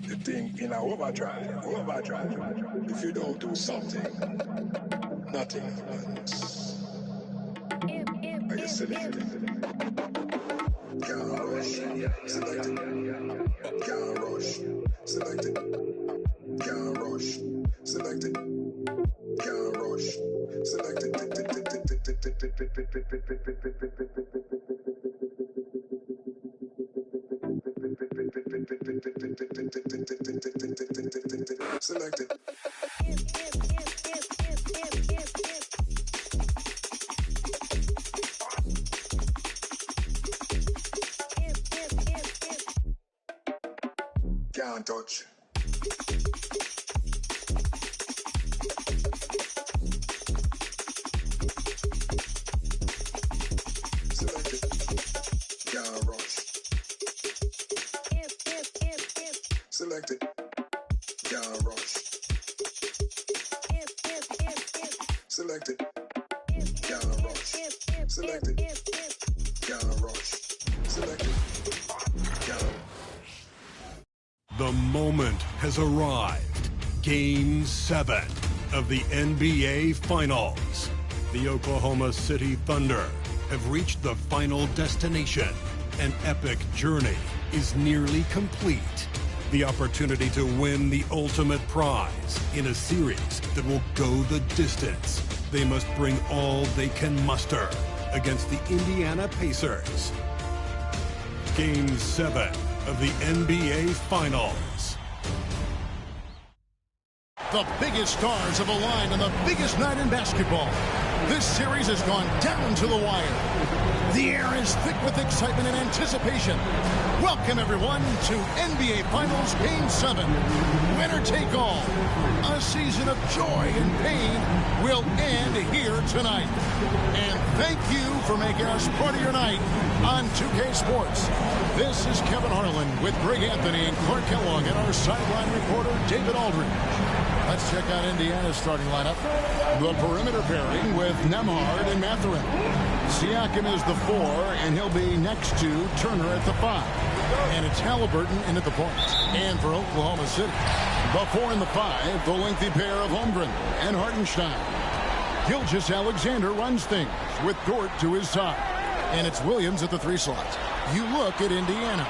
The thing in a overdrive. If you don't do something, nothing happens. Are you selected? Can't rush, selected. Can't rush, selected. Can't rush, selected. Can't rush, selected. Selected. Can't touch. Selected. Can't rush. Selected. Can't rush. Selected. Can't rush. Selected. Can't rush. Selected. Can't. The moment has arrived. Game 7 of the NBA Finals. The Oklahoma City Thunder have reached the final destination. An epic journey is nearly complete. The opportunity to win the ultimate prize in a series that will go the distance. They must bring all they can muster against the Indiana Pacers. Game 7 of the NBA Finals. The biggest stars have aligned on the biggest night in basketball. This series has gone down to the wire. The air is thick with excitement and anticipation. Welcome, everyone, to NBA Finals Game 7. Winner take all. A season of joy and pain will end here tonight. And thank you for making us part of your night on 2K Sports. This is Kevin Harlan with Greg Anthony and Clark Kellogg and our sideline reporter, David Aldridge. Let's check out Indiana's starting lineup. The perimeter pairing with Nembhard and Mathurin. Siakam is the 4, and he'll be next to Turner at the 5. And it's Halliburton in at the point. And for Oklahoma City, the 4 and the 5, the lengthy pair of Holmgren and Hartenstein. Gilgeous-Alexander runs things with Dort to his side. And it's Williams at the 3 slot. You look at Indiana.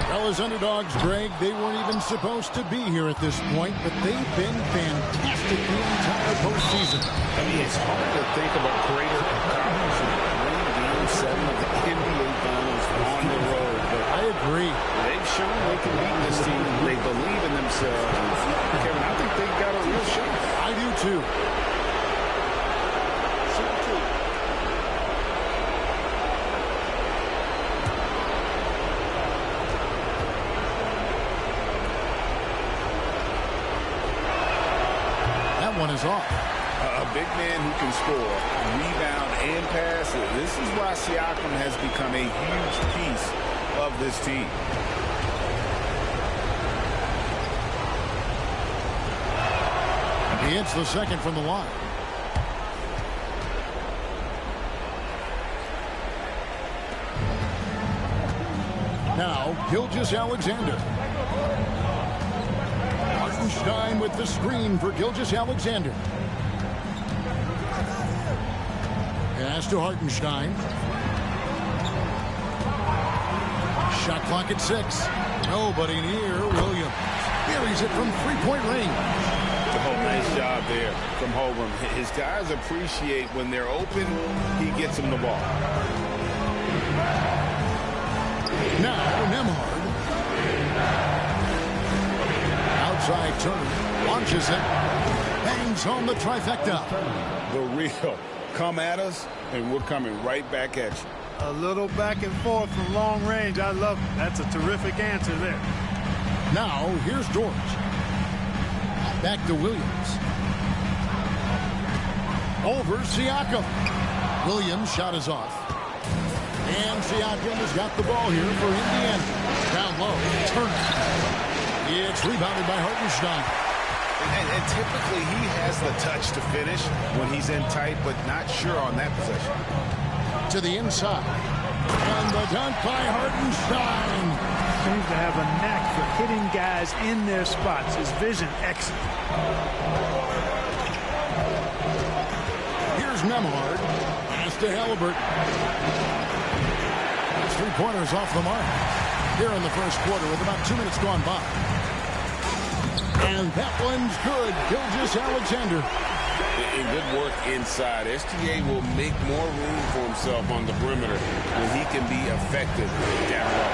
Well, as underdogs, Greg, they weren't even supposed to be here at this point, but they've been fantastic the entire postseason. I mean, it's hard to think of a greater accomplishment than winning Game 7 of the NBA Finals on the road. But I agree. They've shown they can beat this team. They believe in themselves. Kevin, I think they've got a real shot. I do, too. One is off. A big man who can score, rebound, and pass. This is why Siakam has become a huge piece of this team. He hits the second from the line. Now, Gilgeous-Alexander. Hartenstein with the screen for Gilgeous-Alexander. Pass to Hartenstein. Shot clock at 6. Nobody near. Williams buries it from three-point range. Oh, nice job there from Holmgren. His guys appreciate when they're open, he gets them the ball. Now, Nembhard. Outside Turner. Launches it. Bangs home the trifecta. The real. Come at us, and we're coming right back at you. A little back and forth from long range. I love it. That's a terrific answer there. Now, here's Dort. Back to Williams. Over Siakam. Williams' shot is off. And Siakam has got the ball here for Indiana. Down low. Turner. It's rebounded by Hartenstein. And typically he has the touch to finish when he's in tight, but not sure on that possession. To the inside. And the dunk by Hartenstein. seems to have a knack for hitting guys in their spots. His vision, excellent. Here's Nemhard. Pass to Halliburton. Those three-pointers off the mark here in the first quarter with about 2 minutes gone by. And that one's good. Gilgeous-Alexander. And good work inside. SGA will make more room for himself on the perimeter when he can be effective down low.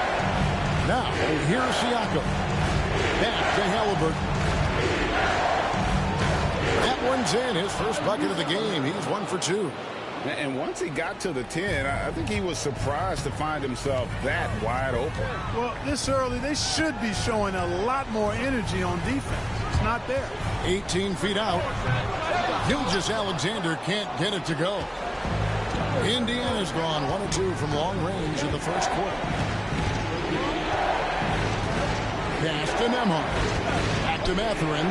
Now, here's Siakam. Back to Halliburton. That one's in. His first bucket of the game. He's 1 for 2. And once he got to the 10, I think he was surprised to find himself that wide open. Well, this early, they should be showing a lot more energy on defense. It's not there. 18 feet out. Gilgeous-Alexander can't get it to go. Indiana's gone 1 or 2 from long range in the first quarter. Pass to Nemhard. Back to Mathurin.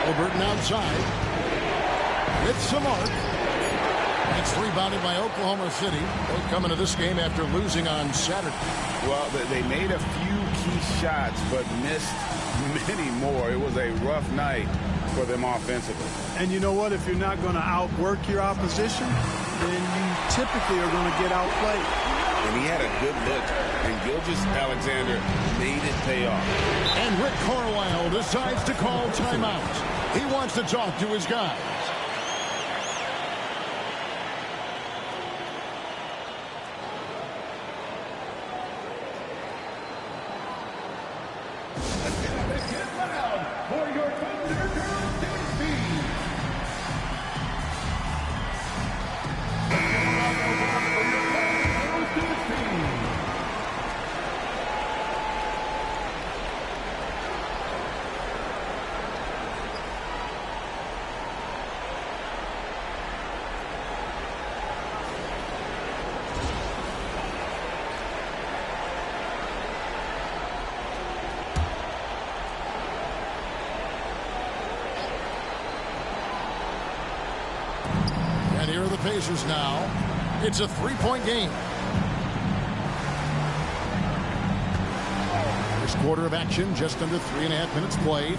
Halliburton outside. With some arc. It's rebounded by Oklahoma City. Both coming to this game after losing on Saturday. Well, they made a few key shots, but missed many more. It was a rough night for them offensively. And you know what? If you're not going to outwork your opposition, then you typically are going to get outplayed. And he had a good look, and Gilgeous-Alexander made it pay off. And Rick Carlisle decides to call timeout. He wants to talk to his guys. Here are the Pacers now. It's a three-point game. First quarter of action, just under 3.5 minutes played.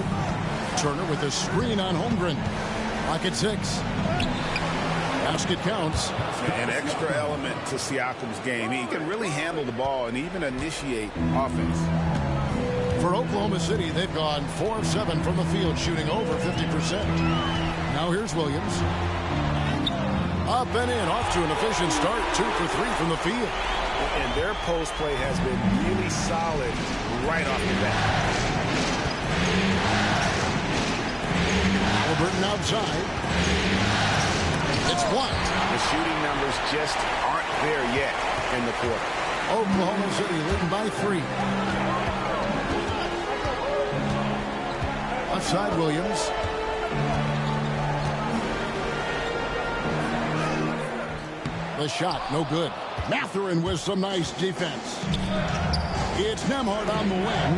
Turner with a screen on Holmgren. Clock at 6. Basket counts. An extra element to Siakam's game. He can really handle the ball and even initiate offense. For Oklahoma City, they've gone 4 of 7 from the field, shooting over 50%. Now here's Williams. Up and in, off to an efficient start. 2 for 3 from the field. And their post play has been really solid right off the bat. Halliburton outside. It's blocked. The shooting numbers just aren't there yet in the quarter. Oklahoma City leading by 3. Outside Williams. The shot, no good. Mathurin with some nice defense. It's Nemhard on the wing.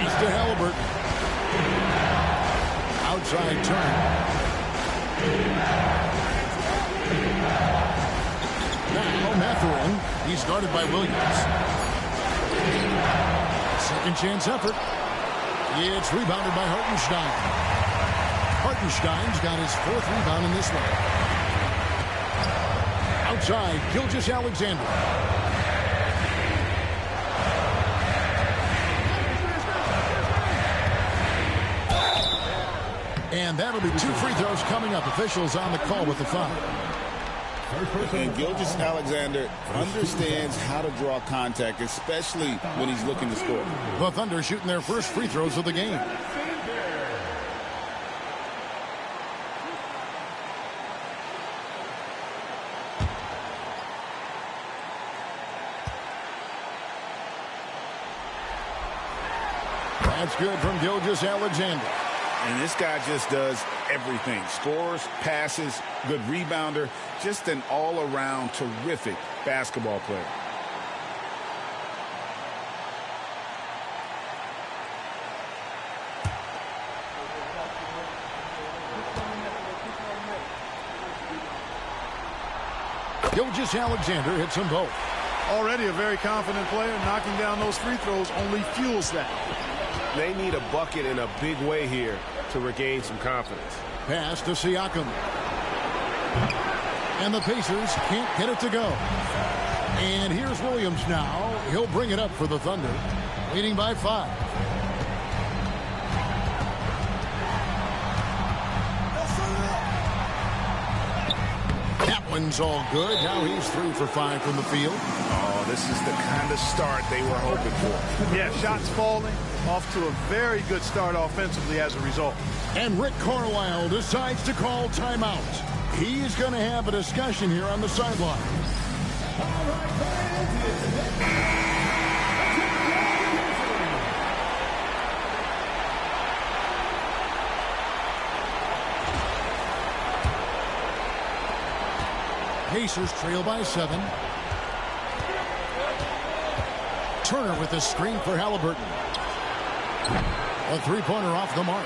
He's to Halliburton. Outside turn. Now Mathurin. He's guarded by Williams. Second chance effort. It's rebounded by Hartenstein. Hartenstein's got his 4th rebound in this one. Outside, Gilgeous-Alexander. And that'll be 2 free throws coming up. Officials on the call with the foul. And Gilgeous-Alexander understands how to draw contact, especially when he's looking to score. The Thunder shooting their first free throws of the game. That's good from Gilgeous-Alexander. And this guy just does everything. Scores, passes, good rebounder. Just an all-around terrific basketball player. Gilgeous-Alexander hits them both. Already a very confident player. Knocking down those free throws only fuels that. They need a bucket in a big way here to regain some confidence. Pass to Siakam. And the Pacers can't get it to go. And here's Williams now. He'll bring it up for the Thunder, leading by 5. That one's all good. Now he's 3 for 5 from the field. Oh, this is the kind of start they were hoping for. Yeah, shots falling. Off to a very good start offensively as a result. And Rick Carlisle decides to call timeout. He's going to have a discussion here on the sideline. Pacers trail by 7. Turner with a screen for Halliburton. A three-pointer off the mark.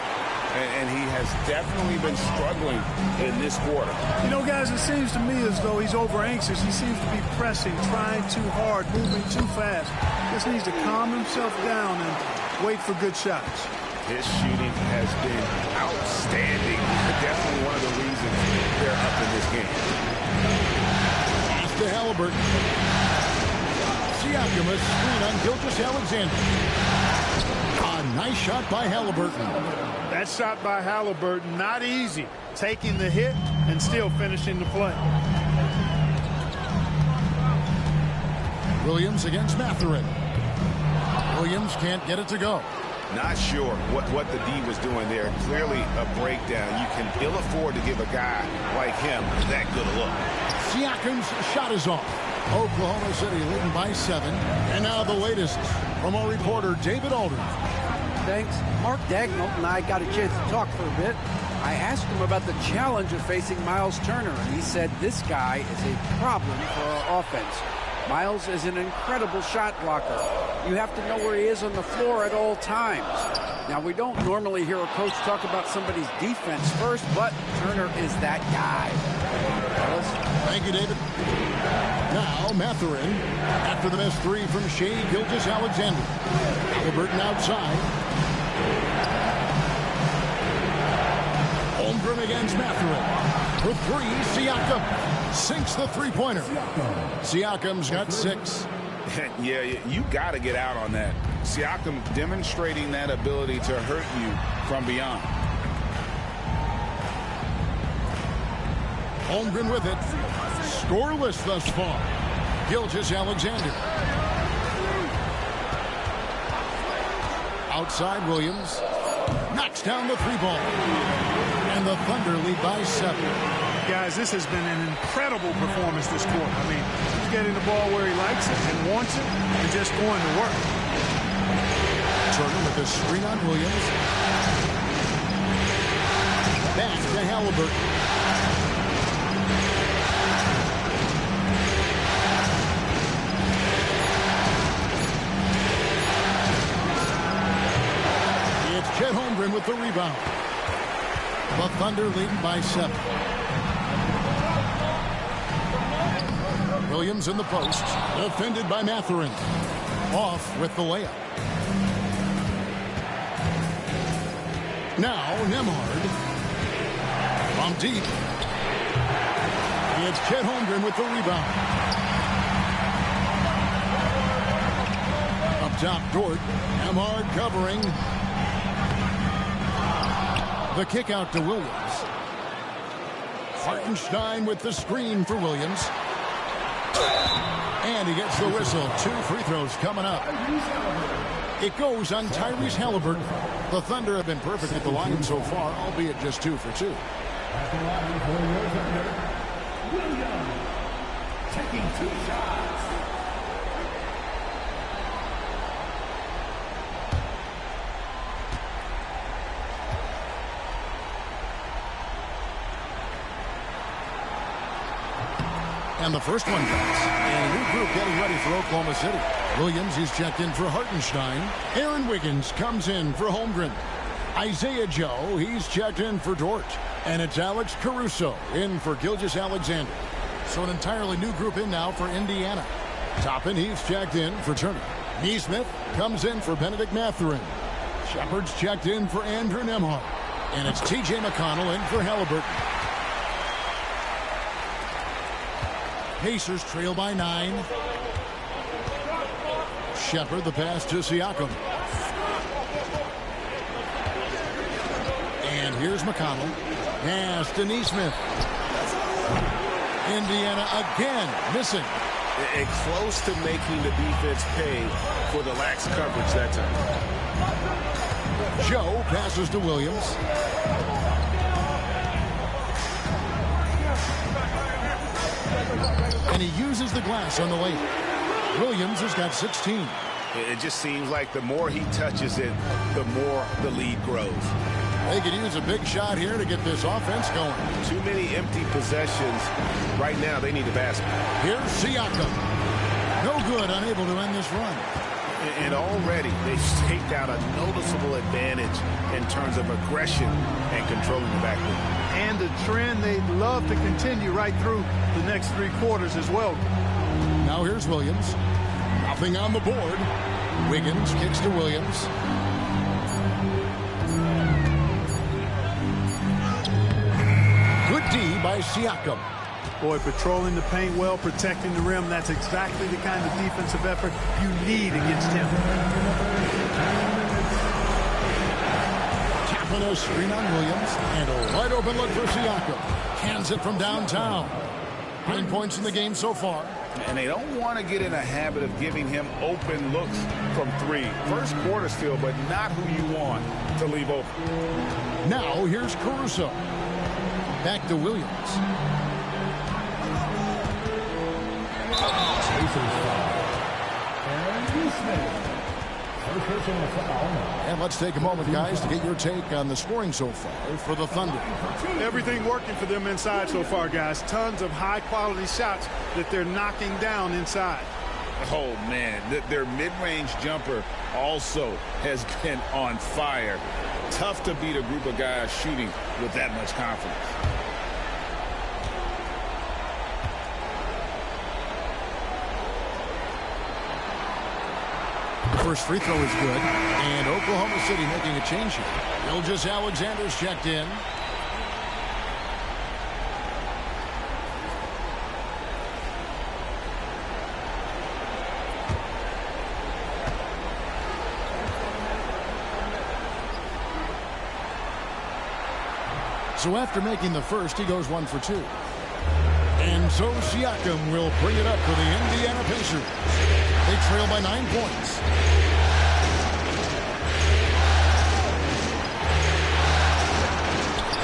And he has definitely been struggling in this quarter. You know, guys, it seems to me as though he's over-anxious. He seems to be pressing, trying too hard, moving too fast. Just needs to calm himself down and wait for good shots. His shooting has been outstanding. Definitely one of the reasons they're up in this game. He's to Halliburton. Siakam a screen on Gilgeous-Alexander. A nice shot by Halliburton. That shot by Halliburton, not easy. Taking the hit and still finishing the play. Williams against Mathurin. Williams can't get it to go. Not sure what the D was doing there. Clearly a breakdown. You can ill afford to give a guy like him that good a look. Siakam's shot is off. Oklahoma City leading by 7. And now the latest from our reporter, David Aldridge. Thanks. Mark Dagnall and I got a chance to talk for a bit. I asked him about the challenge of facing Miles Turner, and he said this guy is a problem for our offense. Miles is an incredible shot blocker. You have to know where he is on the floor at all times. Now, we don't normally hear a coach talk about somebody's defense first, but Turner is that guy. Fellas? Thank you, David. Now, Mathurin, after the missed 3 from Shai Gilgeous-Alexander. Halliburton outside. Holmgren against Mathurin. For 3, Siakam sinks the three-pointer. Siakam's got 6. Yeah, you got to get out on that. Siakam demonstrating that ability to hurt you from beyond. Holmgren with it. Scoreless thus far. Gilgeous-Alexander. Outside Williams. Knocks down the 3-ball. And the Thunder lead by 7. Guys, this has been an incredible performance this quarter. I mean, he's getting the ball where he likes it and wants it and just going to work. Turner with a screen on Williams. Back to Halliburton. Chet Holmgren with the rebound. The Thunder leading by 7. Williams in the post. Defended by Mathurin. Off with the layup. Now Nembhard. From deep. It's Chet Holmgren with the rebound. Up top, Dort. Nembhard covering. The kick out to Williams. Hartenstein with the screen for Williams. And he gets the whistle. 2 free throws coming up. It goes on Tyrese Halliburton. The Thunder have been perfect at the line so far, albeit just 2 for 2. Williams taking 2 shots. And the first one comes. And a new group getting ready for Oklahoma City. Williams is checked in for Hartenstein. Aaron Wiggins comes in for Holmgren. Isaiah Joe, he's checked in for Dort. And it's Alex Caruso in for Gilgeous-Alexander. So an entirely new group in now for Indiana. Toppin, he's checked in for Turner. Neesmith comes in for Benedict Mathurin. Shepard's checked in for Andrew Nembhard. And it's T.J. McConnell in for Halliburton. Pacers trail by 9. Shepard, the pass to Siakam. And here's McConnell. Pass to Neesmith. Indiana again missing. And close to making the defense pay for the lax coverage that time. Joe passes to Williams. And he uses the glass on the way. Williams has got 16. It just seems like the more he touches it, the more the lead grows. They could use a big shot here to get this offense going. Too many empty possessions. Right now, they need a basket. Here's Siakam. No good, unable to end this run. And already, they've staked out a noticeable advantage in terms of aggression and controlling the backcourt. And the trend they'd love to continue right through the next 3 quarters as well. Now here's Williams. Nothing on the board. Wiggins kicks to Williams. Good D by Siakam. Boy, patrolling the paint well, protecting the rim. That's exactly the kind of defensive effort you need against him. Tapping a screen on Williams. And a wide open look for Siakam. Hands it from downtown. 9 points in the game so far. And they don't want to get in a habit of giving him open looks from 3. First quarter still, but not who you want to leave open. Now here's Caruso. Back to Williams. And let's take a moment, guys, to get your take on the scoring so far for the Thunder. Everything working for them inside so far, guys. Tons of high-quality shots that they're knocking down inside. Oh, man, their mid-range jumper also has been on fire. Tough to beat a group of guys shooting with that much confidence. First free throw is good. And Oklahoma City making a change here. Gilgeous-Alexander's checked in. So after making the first, he goes 1 for 2. And so Siakam will bring it up for the Indiana Pacers. They trail by 9 points.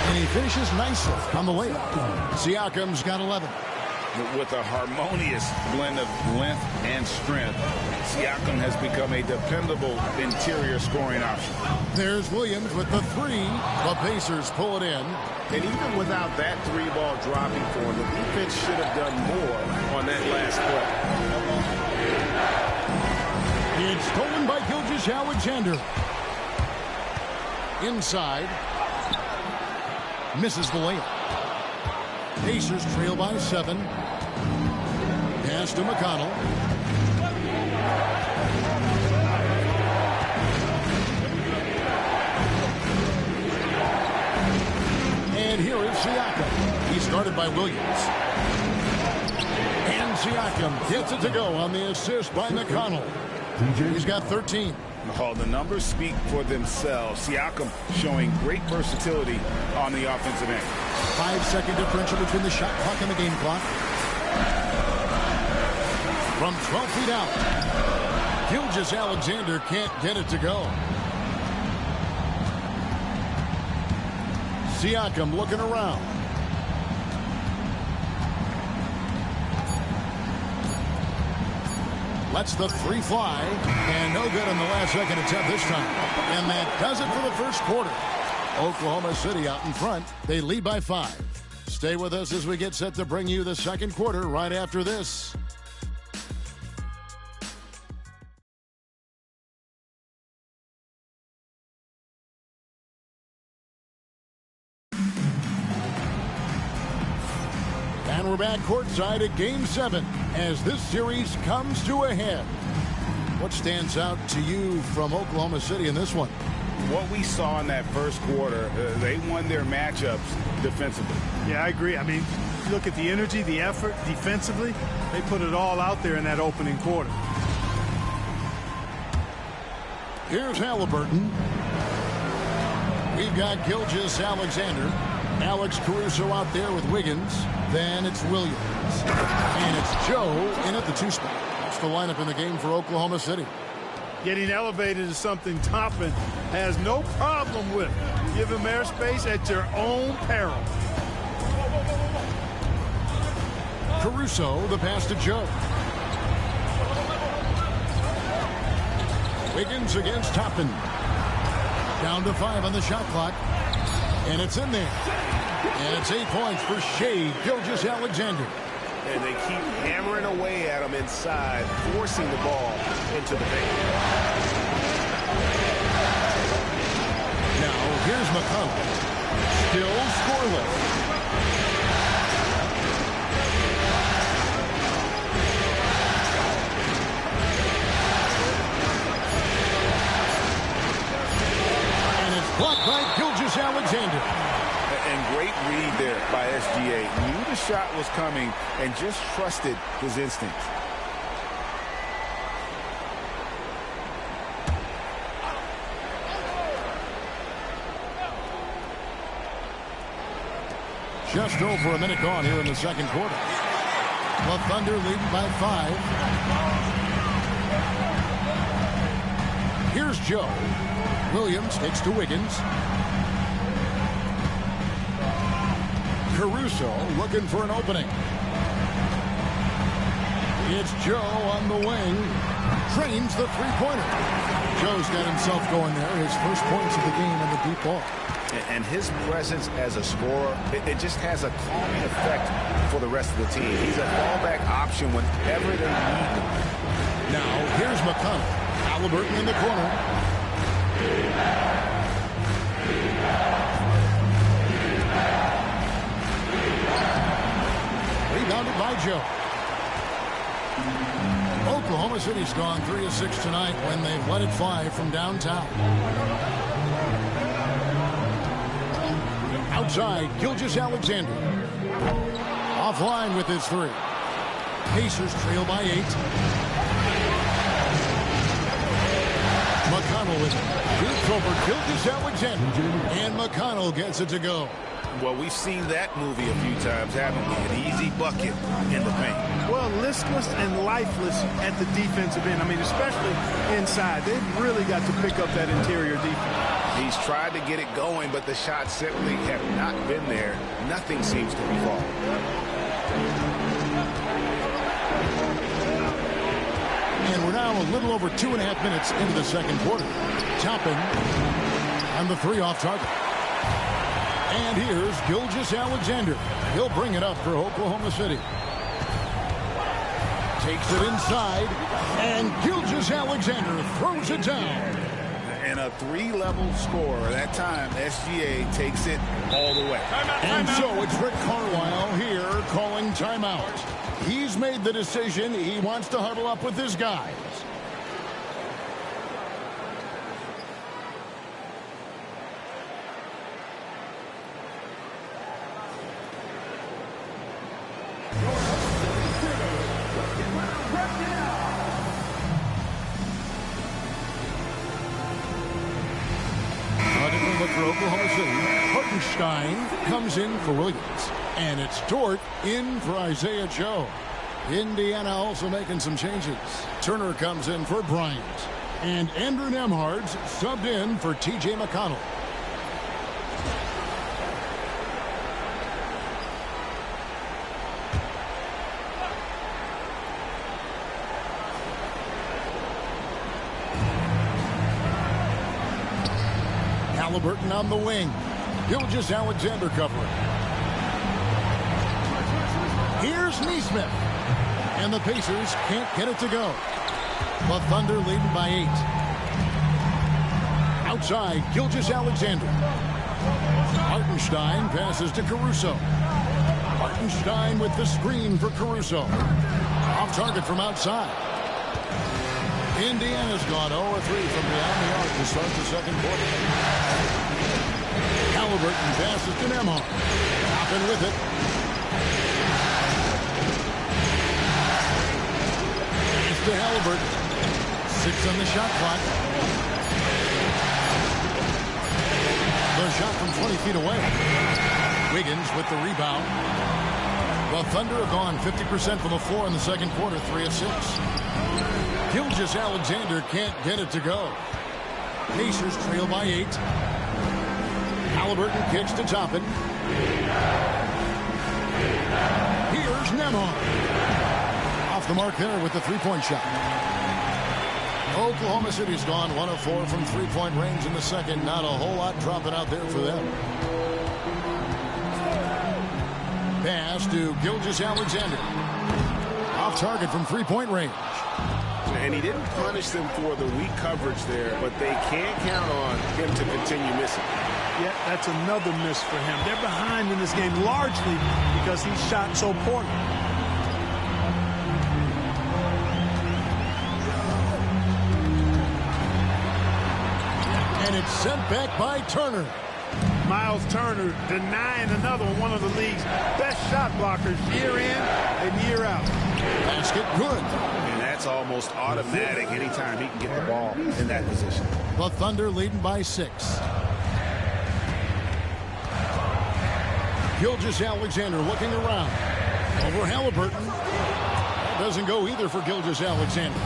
And he finishes nicely on the layup. Siakam's got 11. With a harmonious blend of length and strength, Siakam has become a dependable interior scoring option. There's Williams with the 3. The Pacers pull it in. And even without that 3-ball dropping for him, the defense should have done more on that last play. It's stolen by Gilgeous-Alexander. Inside. Misses the layup. Pacers trail by 7. Pass to McConnell. And here is Siakam. He's guarded by Williams. And Siakam gets it to go on the assist by McConnell. He's got 13. Oh, the numbers speak for themselves. Siakam showing great versatility on the offensive end. 5-second differential between the shot clock and the game clock. From 12 feet out, Gilgeous-Alexander can't get it to go. Siakam looking around. Lets the 3 fly, and no good on the last second attempt this time. And that does it for the first quarter. Oklahoma City out in front. They lead by 5. Stay with us as we get set to bring you the second quarter right after this. And we're back courtside at Game 7 as this series comes to a head. What stands out to you from Oklahoma City in this one? What we saw in that first quarter, they won their matchups defensively. Yeah, I agree. I mean, you look at the energy, the effort defensively, they put it all out there in that opening quarter. Here's Halliburton. We've got Gilgeous-Alexander. Alex Caruso out there with Wiggins. Then it's Williams. And it's Joe in at the 2 spot. That's the lineup in the game for Oklahoma City. Getting elevated is something Toppin has no problem with. Give him airspace at your own peril. Caruso, the pass to Joe. Wiggins against Toppin. Down to 5 on the shot clock. And it's in there. And it's 8 points for Shai Gilgeous-Alexander. And they keep hammering away at him inside, forcing the ball into the paint. Now, here's McConnell. Still scoreless. And it's blocked by Gilgeous-Alexander. And great read there by SGA. Knew the shot was coming and just trusted his instincts. Just over a minute gone here in the second quarter. The Thunder leading by 5. Here's Joe. Williams takes to Wiggins. Caruso looking for an opening. It's Joe on the wing. Trains the three-pointer. Joe's got himself going there. His first points of the game in the deep ball. And his presence as a scorer, it just has a calming effect for the rest of the team. He's a fallback option whenever they need him. Now, here's McConnell. Halliburton in the corner. Rebounded by Joe. Oklahoma City's gone 3 of 6 tonight when they've let it fly from downtown. Outside, Gilgeous-Alexander. Offline with his 3. Pacers trail by 8. McConnell with it. Shoots over Gilgeous-Alexander. And McConnell gets it to go. Well, we've seen that movie a few times, haven't we? An easy bucket in the paint. Well, listless and lifeless at the defensive end. I mean, especially inside. They've really got to pick up that interior defense. He's tried to get it going, but the shots simply have not been there. Nothing seems to be falling. And we're now a little over 2.5 minutes into the second quarter. Toppin on the 3 off target. And here's Gilgeous-Alexander. He'll bring it up for Oklahoma City. Takes it inside, and Gilgeous-Alexander throws it down. And a 3-level score. That time, SGA takes it all the way. And so it's Rick Carlisle here calling timeout. He's made the decision. He wants to huddle up with his guys. For Oklahoma City, Hartenstein comes in for Williams. And it's Dort in for Isaiah Joe. Indiana also making some changes. Turner comes in for Bryant. And Andrew Nembhard's subbed in for T.J. McConnell. Halliburton on the wing. Gilgeous-Alexander covering. Here's Nesmith. And the Pacers can't get it to go. The Thunder leading by 8. Outside, Gilgeous-Alexander. Hartenstein passes to Caruso. Hartenstein with the screen for Caruso. Off target from outside. Indiana's gone 0-3 from beyond the arc to start the second quarter. Halliburton passes to Nembhard. Toppin with it. It's to Halliburton. 6 on the shot clock. The shot from 20 feet away. Wiggins with the rebound. The Thunder have gone 50% from the floor in the second quarter, 3 of 6. Gilgeous-Alexander can't get it to go. Pacers trail by 8. Halliburton kicks to Toppin. Here's Nembhard. Off the mark there with the three-point shot. Oklahoma City's gone 1 of 4 from three-point range in the second. Not a whole lot dropping out there for them. Pass to Gilgeous-Alexander. Off target from three-point range. And he didn't punish them for the weak coverage there, but they can't count on him to continue missing. Yeah, that's another miss for him. They're behind in this game largely because he shot so poorly. And it's sent back by Turner. Miles Turner denying another one of the league's best shot blockers year in and year out. Basket good. And that's almost automatic anytime he can get the ball in that position. The Thunder leading by 6. Gilgeous-Alexander looking around. Over Halliburton. That doesn't go either for Gilgeous-Alexander.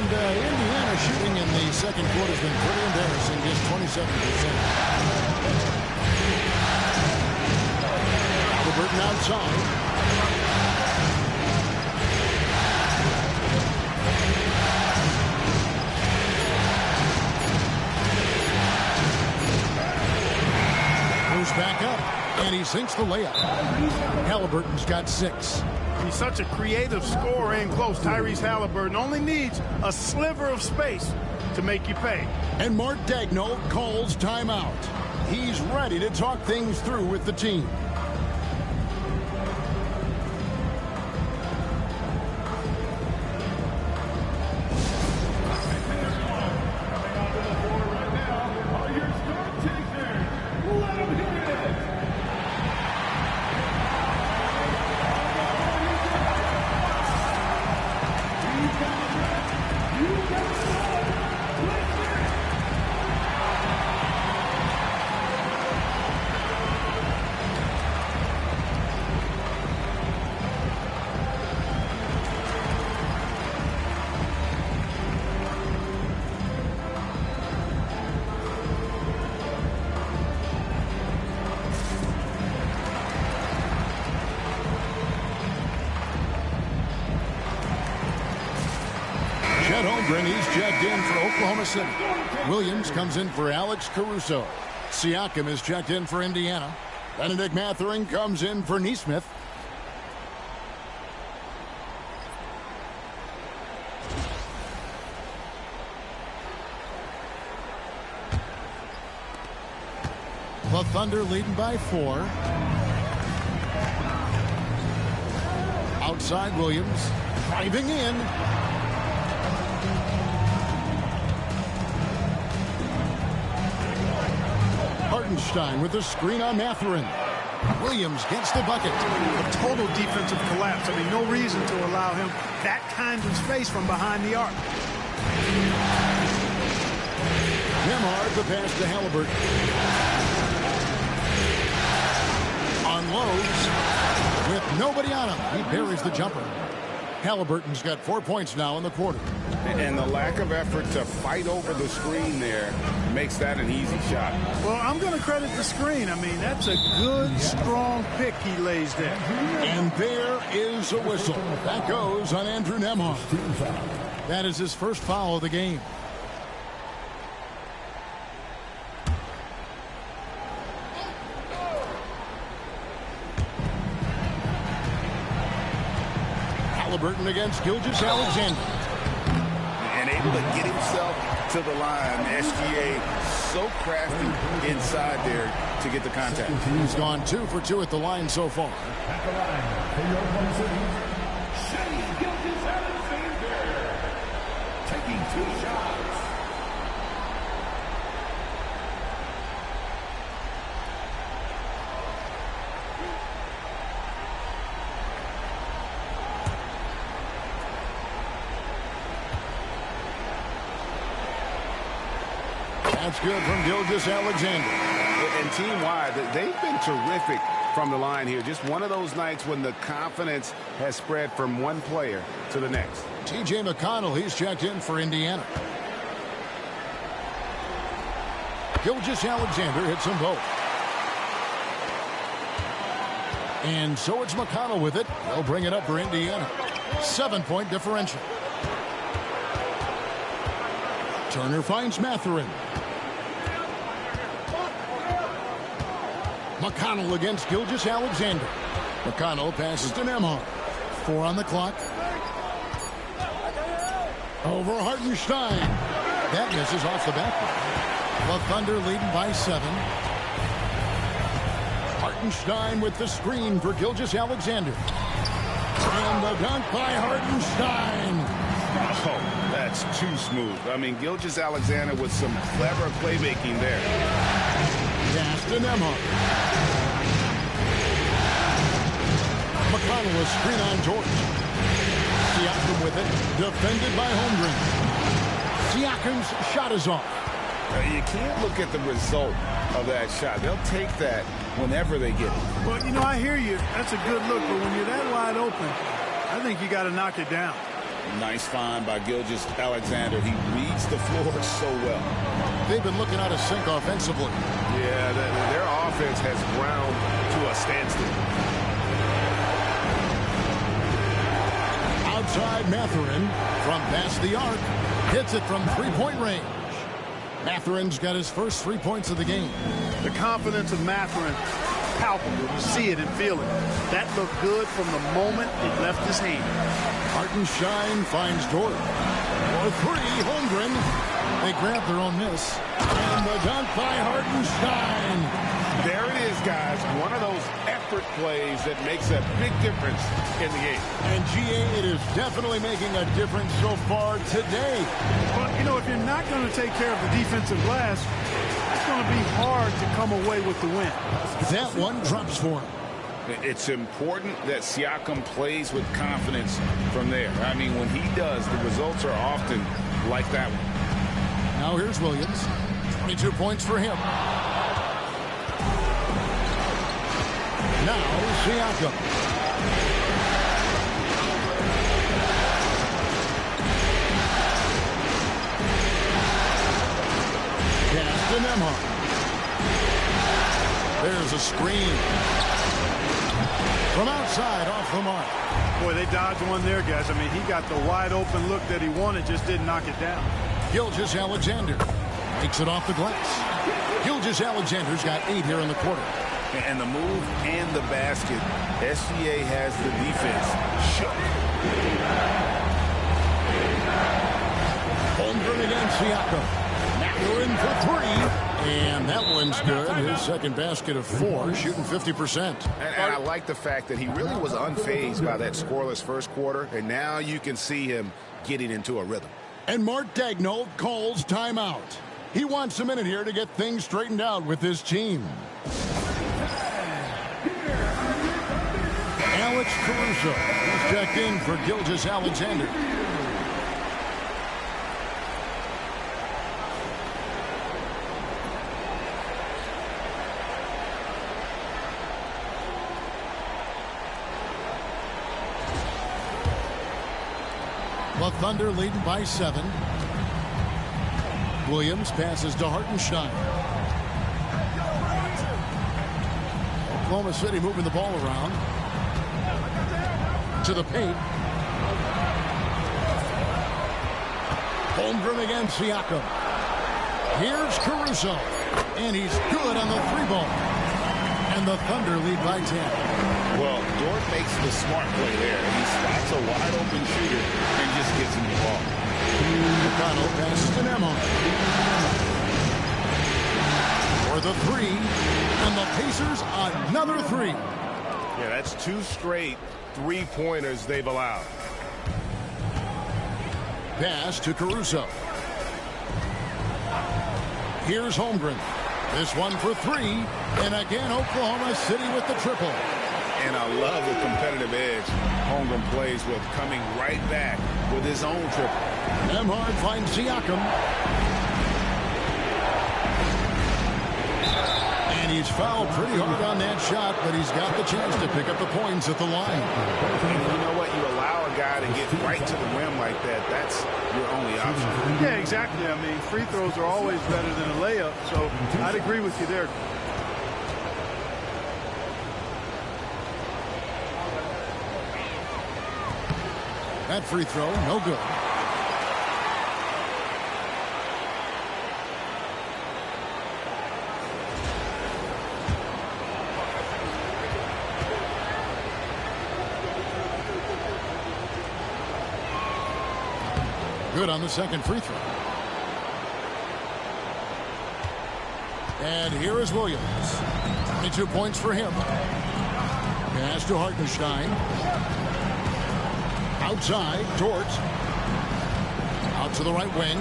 And Indiana shooting in the second quarter has been pretty embarrassing, just 27%. Halliburton outside. Goes back up, and he sinks the layup. Halliburton's got 6. He's such a creative scorer in close. Tyrese Halliburton only needs a sliver of space to make you pay. And Mark Daigneault calls timeout. He's ready to talk things through with the team. He's checked in for Oklahoma City. Williams comes in for Alex Caruso. Siakam is checked in for Indiana. Benedict Mathurin comes in for Nesmith. The Thunder leading by 4. Outside Williams, driving in. Hartenstein with the screen on Mathurin. Williams gets the bucket. A total defensive collapse. I mean, no reason to allow him that kind of space from behind the arc. Nembhard the pass to Halliburton. Unloads with nobody on him. He buries the jumper. Halliburton's got 4 points now in the quarter. And the lack of effort to fight over the screen there makes that an easy shot. Well, I'm going to credit the screen. I mean, that's a good, strong pick he lays there. And there is a whistle. That goes on Andrew Nembhard. That is his first foul of the game. Halliburton against Gilgeous-Alexander. And able to get himself to the line. SGA so crafty inside there. to get the contact. He's gone 2 for 2 at the line so far. At the line for your opponent, Shea Gilgeous-Alexander, taking 2 shots. That's good from Gilgeous-Alexander. And team-wide, they've been terrific from the line here. Just one of those nights when the confidence has spread from one player to the next. T.J. McConnell, he's checked in for Indiana. Gilgeous-Alexander hits them both. And so it's McConnell with it. They'll bring it up for Indiana. 7-point differential. Turner finds Mathurin. McConnell against Gilgeous-Alexander. McConnell passes to Nembhard. 4 on the clock. Over Hartenstein. That misses off the backboard. The Thunder leading by 7. Hartenstein with the screen for Gilgeous-Alexander. And the dunk by Hartenstein. Oh, that's too smooth. I mean, Gilgeous-Alexander with some clever playmaking there. Pass to Nembhard. McConnell a screen on George. Siakam with it. Defended by Holmgren. Siakam's shot is off. You can't look at the result of that shot. They'll take that whenever they get it. Well, you know, I hear you. That's a good look, but when you're that wide open, I think you got to knock it down. Nice find by Gilgeous-Alexander. He reads the floor so well. They've been looking out of sync offensively. Yeah, their offense has ground to a standstill. Outside Mathurin from past the arc. Hits it from 3-point range. Mathurin's got his first 3 points of the game. The confidence of Mathurin, palpable. You see it and feel it. That looked good from the moment it left his hand. Hartenstein finds Dort. For 3, Holmgren. They grab their own miss. And the dunk by Hartenstein. There it is, guys. One of those effort plays that makes a big difference in the game. And GA, it is definitely making a difference so far today. But, you know, if you're not going to take care of the defensive glass, it's going to be hard to come away with the win. That one drops for him. It's important that Siakam plays with confidence from there. I mean, when he does, the results are often like that one. Now here's Williams. 22 points for him. Now Siakam. Pass to Nembhard. There's a screen. From outside, off the mark. Boy, they dodged one there, guys. I mean, he got the wide open look that he wanted, just didn't knock it down. Gilgeous-Alexander takes it off the glass. Gilgeous-Alexander's got 8 here in the quarter. And the move and the basket, SGA has the defense shook. Holmgren against Siakam. Mathurin for 3. And that one's good. His second basket of 4, shooting 50%. And I like the fact that he really was unfazed by that scoreless first quarter. And now you can see him getting into a rhythm. And Mark Daigneault calls timeout. He wants a minute here to get things straightened out with his team. Alex Caruso is checked in for Gilgeous-Alexander. The Thunder leading by 7. Williams passes to Hartenstein. Oklahoma City moving the ball around. To the paint. Holmgren against Siakam. Here's Caruso. And he's good on the 3-ball. And the Thunder lead by 10. Well, Dort makes the smart play there. He spots a wide open shooter and just gets him the ball. McConnell passes to Nembhard. For the 3. And Pacers another three. Yeah, that's 2 straight three-pointers they've allowed. Pass to Caruso. Here's Holmgren. This one for 3. And again, Oklahoma City with the triple. And I love the competitive edge Holmgren plays with, coming right back with his own triple. Nembhard finds Siakam. And he's fouled pretty hard on that shot, but he's got the chance to pick up the points at the line. And you know what? You allow a guy to get right to the rim like that. That's your only option. Yeah, exactly. I mean, free throws are always better than a layup, so I'd agree with you there. That free throw, no good. Good on the second free throw. And here is Williams. 22 points for him. Pass to Hartenstein. Outside, Dort. Out to the right wing.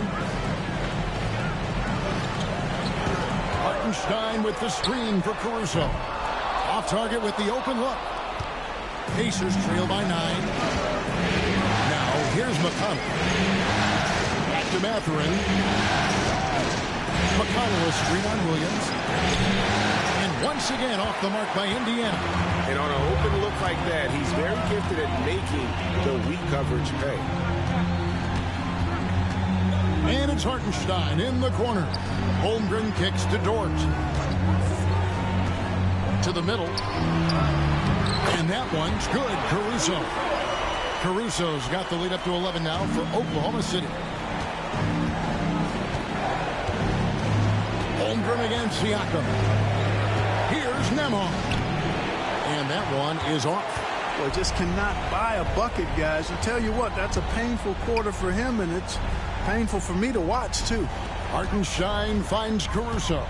Hartenstein with the screen for Caruso. Off target with the open look. Pacers trail by 9. Now, here's McConnell. Back to Mathurin. McConnell a screen on Williams. And once again off the mark by Indiana. And on an open look like that, he's very gifted at making the weak coverage pay. And it's Hartenstein in the corner. Holmgren kicks to Dort. To the middle. And that one's good. Caruso. Caruso's got the lead up to 11 now for Oklahoma City. Holmgren against Siakam. Here's Nembhard. And that one is off. Well, just cannot buy a bucket, guys. I tell you what, that's a painful quarter for him, and it's painful for me to watch, too. Hartenstein finds Caruso.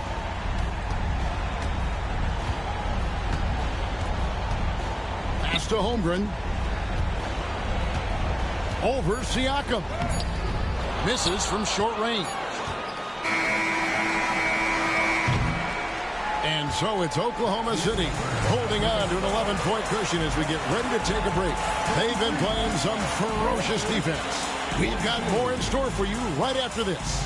Pass to Holmgren. Over Siakam. Misses from short range. And so it's Oklahoma City holding on to an 11-point cushion as we get ready to take a break. They've been playing some ferocious defense. We've got more in store for you right after this.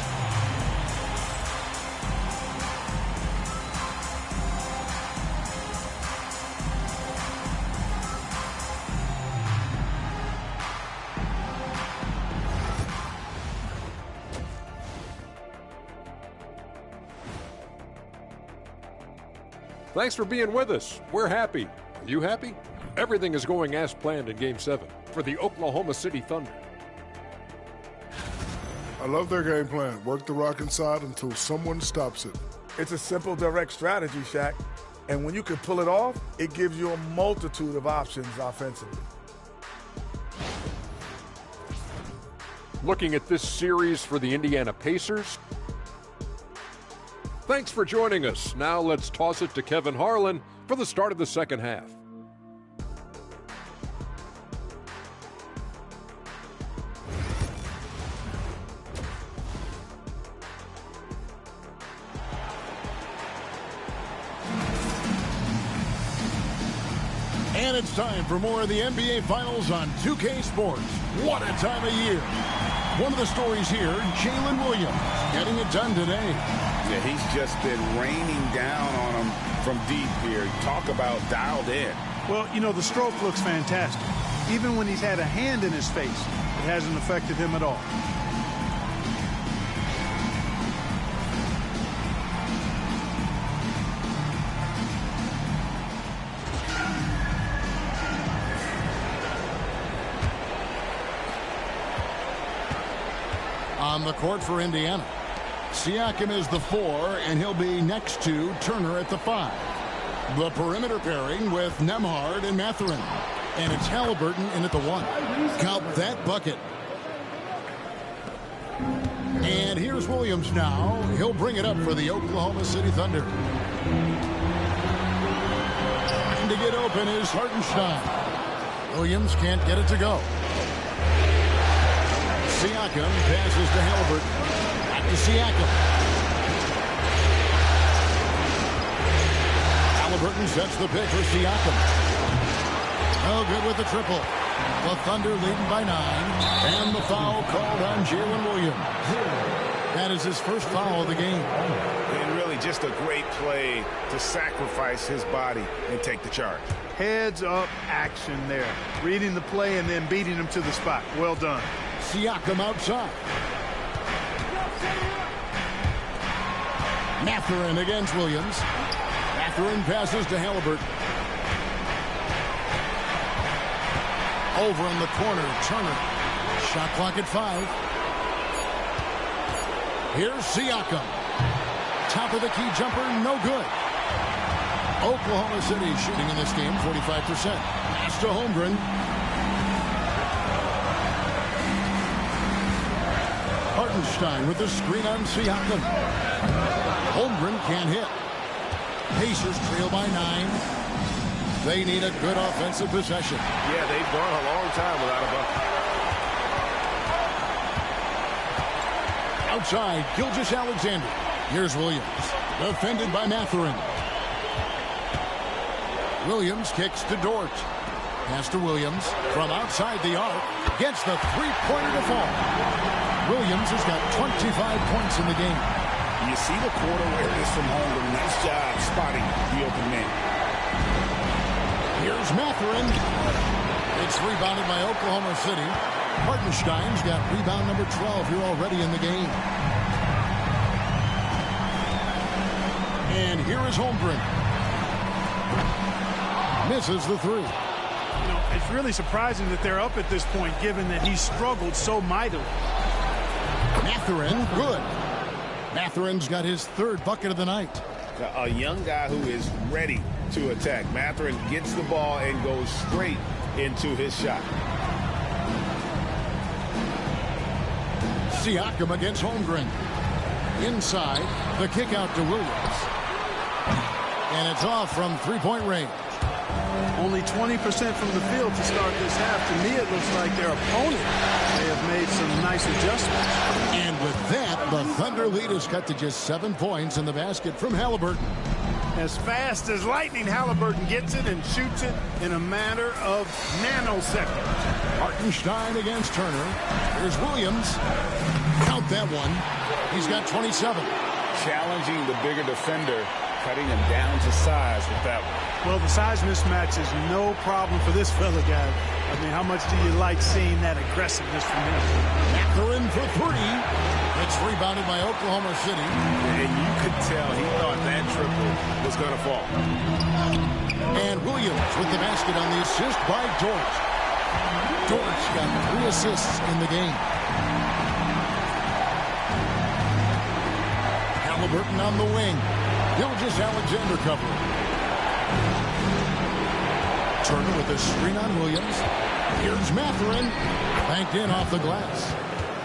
Thanks for being with us. We're happy. Are you happy? Everything is going as planned in Game 7 for the Oklahoma City Thunder. I love their game plan. Work the rock inside until someone stops it. It's a simple, direct strategy, Shaq. And when you can pull it off, it gives you a multitude of options offensively. Looking at this series for the Indiana Pacers. Thanks for joining us. Now let's toss it to Kevin Harlan for the start of the second half. And it's time for more of the NBA Finals on 2K Sports. What a time of year. One of the stories here, Jalen Williams getting it done today. Yeah, he's just been raining down on him from deep here. Talk about dialed in. Well, you know, the stroke looks fantastic. Even when he's had a hand in his face, it hasn't affected him at all. On the court for Indiana. Siakam is the 4, and he'll be next to Turner at the 5. The perimeter pairing with Nembhard and Mathurin. And it's Halliburton in at the 1. Count that bucket. And here's Williams now. He'll bring it up for the Oklahoma City Thunder. to get open is Hartenstein. Williams can't get it to go. Siakam passes to Halliburton. Back to Siakam. Halliburton sets the pick for Siakam. No good with the triple. The Thunder leading by 9. And the foul called on Jalen Williams. That is his first foul of the game. And really just a great play to sacrifice his body and take the charge. Heads up action there. Reading the play and then beating him to the spot. Well done. Siakam outside. Mathurin against Williams. Mathurin passes to Halliburton. Over in the corner, Turner. Shot clock at 5. Here's Siakam. Top of the key jumper, no good. Oklahoma City shooting in this game, 45%. Pass to Holmgren. Hartenstein with the screen on Siakam. Holmgren can't hit. Pacers trail by 9. They need a good offensive possession. Yeah, they've gone a long time without a bucket. Outside, Gilgeous-Alexander. Here's Williams. Defended by Mathurin. Williams kicks to Dort. Pass to Williams from outside the arc. Gets the three-pointer to fall. Williams has got 25 points in the game. You see the court awareness from Holmgren. Nice job spotting the open man. Here's Mathurin. It's rebounded by Oklahoma City. Hartenstein's got rebound number 12 here already in the game. And here is Holmgren. Misses the 3. You know, it's really surprising that they're up at this point, given that he struggled so mightily. Mathurin, good. Mathurin's got his 3rd bucket of the night. A young guy who is ready to attack. Mathurin gets the ball and goes straight into his shot. Siakam against Holmgren. Inside, the kick out to Williams. And it's off from three-point range. Only 20% from the field to start this half. To me, it looks like their opponent may have made some nice adjustments. And with that, the Thunder lead is cut to just 7 points in the basket from Halliburton. As fast as lightning, Halliburton gets it and shoots it in a matter of nanoseconds. Hartenstein against Turner. Here's Williams. Count that one. He's got 27. Challenging the bigger defender, cutting him down to size with that one. Well, the size mismatch is no problem for this fella, guy. I mean, how much do you like seeing that aggressiveness from him? Mathurin for 3. It's rebounded by Oklahoma City. And you could tell he thought that triple was going to fall. And Williams with the basket on the assist by Dort. Dort's got 3 assists in the game. Halliburton on the wing. Gilgeous-Alexander covering. Turner with a screen on Williams. Here's Mathurin. Banked in off the glass.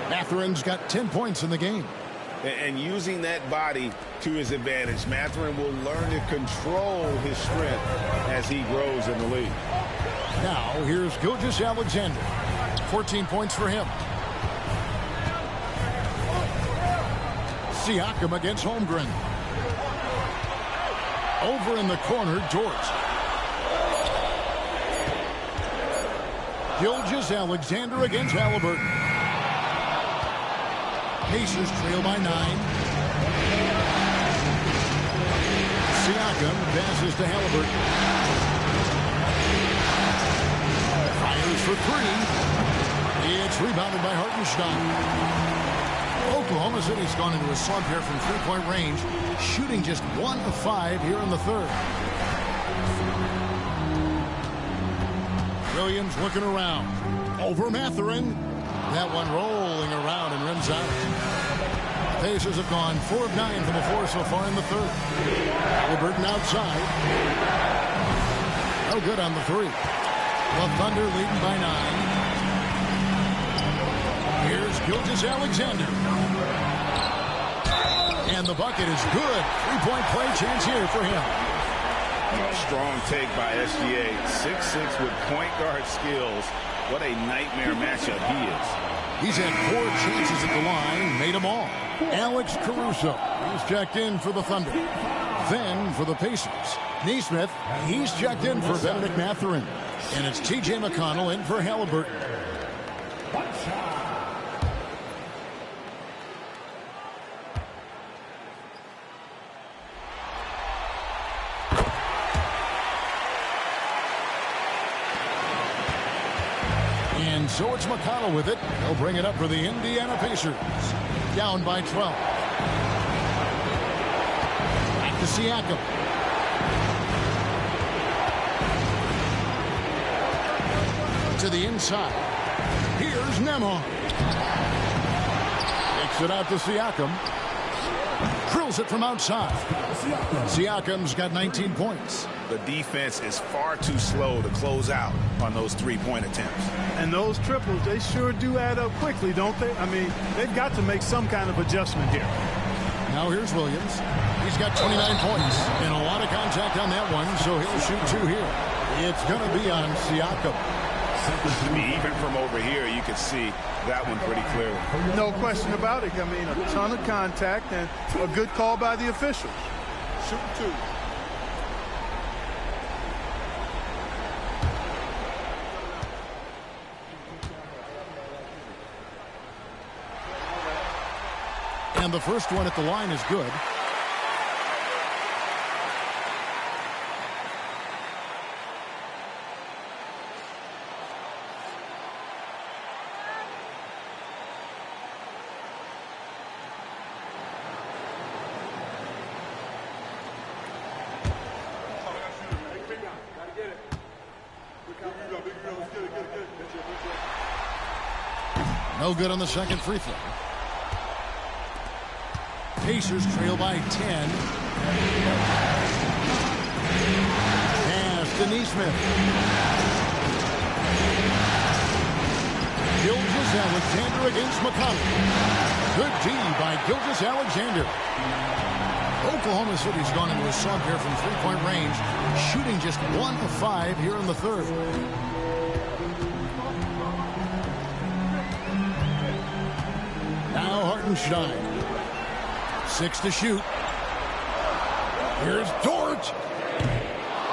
Mathurin's got 10 points in the game. And using that body to his advantage, Mathurin will learn to control his strength as he grows in the league. Now, here's Gilgeous-Alexander. 14 points for him. Siakam against Holmgren. Over in the corner, Dort. Gilgeous-Alexander against Halliburton. Pacers trail by 9. Siakam passes to Halliburton. Fires for 3. It's rebounded by Hartenstein. Oklahoma City's gone into a slump here from three-point range, shooting just 1 of 5 here in the 3rd. Williams looking around. Over Mathurin. That one rolling around and rims out. Pacers have gone 4 of 9 from the floor so far in the 3rd. Halliburton outside. No good on the 3. The Thunder leading by 9. Here's Gilgeous-Alexander. And the bucket is good. 3-point play chance here for him. Strong take by SGA. 6'6" with point guard skills. What a nightmare matchup he is. He's had 4 chances at the line, made them all. Alex Caruso, he's checked in for the Thunder. Then for the Pacers, Neesmith, he's checked in for Benedict Mathurin. And it's T.J. McConnell in for Halliburton. And so it's McConnell with it. He'll bring it up for the Indiana Pacers. Down by 12. Back to Siakam. To the inside. Here's Nemhard. Takes it out to Siakam. Drills it from outside. Siakam's got 19 points. The defense is far too slow to close out on those three-point attempts. And those triples, they sure do add up quickly, don't they? I mean, they've got to make some kind of adjustment here. Now here's Williams. He's got 29 points and a lot of contact on that one, so he'll shoot 2 here. It's going to be on Siakam. Even from over here, you can see that one pretty clearly. No question about it. I mean, a ton of contact and a good call by the officials. Shoot 2. And the first one at the line is good. No good on the second free throw. Pacers trail by 10. Pass to Neesmith. Gilgeous-Alexander against McConnell. Good D by Gilgeous-Alexander. Oklahoma City's gone into a slump here from three-point range, shooting just 1 of 5 here in the third. Now Hartenstein. 6 to shoot. Here's Dort.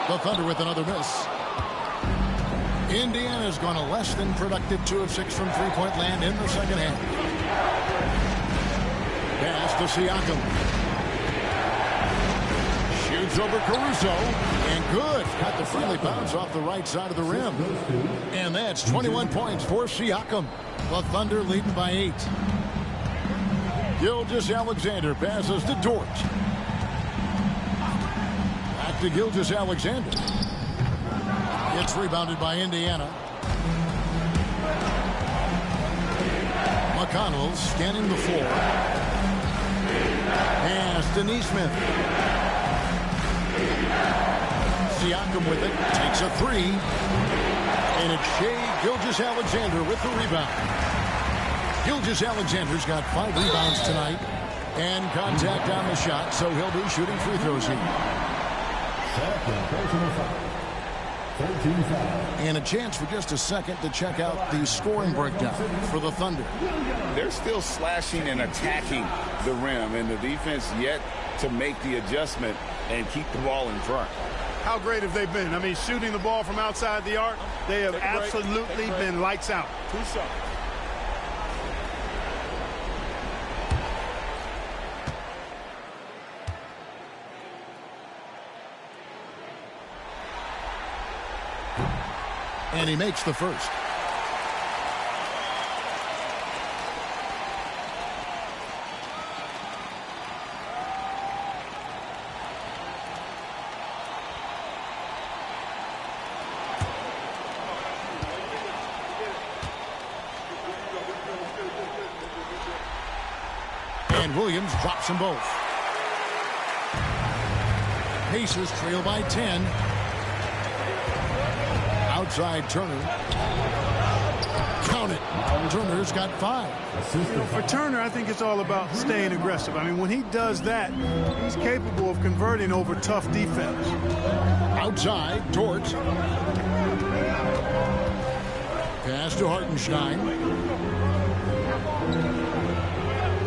The Thunder with another miss. Indiana's gone a less than productive 2 of 6 from three-point land in the second half. Pass to Siakam. Shoots over Caruso. And good. Got the friendly bounce off the right side of the rim. And that's 21 points for Siakam. The Thunder leading by 8. Gilgeous-Alexander passes to Dort. Back to Gilgeous-Alexander. It's rebounded by Indiana. McConnell scanning the floor. Pass to Neesmith. Siakam with it. Takes a 3. And it's Shai Gilgeous-Alexander with the rebound. Gilgeous-Alexander's got 5 rebounds tonight and contact on the shot, so he'll be shooting free throws here. And a chance for just a second to check out the scoring breakdown for the Thunder. They're still slashing and attacking the rim, and the defense yet to make the adjustment and keep the ball in front. How great have they been? I mean, shooting the ball from outside the arc, they have absolutely been lights out. 2 shots. And he makes the first. And Williams drops them both. Pacers trail by 10. Outside Turner. Count it. Turner's got 5. For Turner, I think it's all about staying aggressive. I mean, when he does that, he's capable of converting over tough defense. Outside, Dort. Pass to Hartenstein.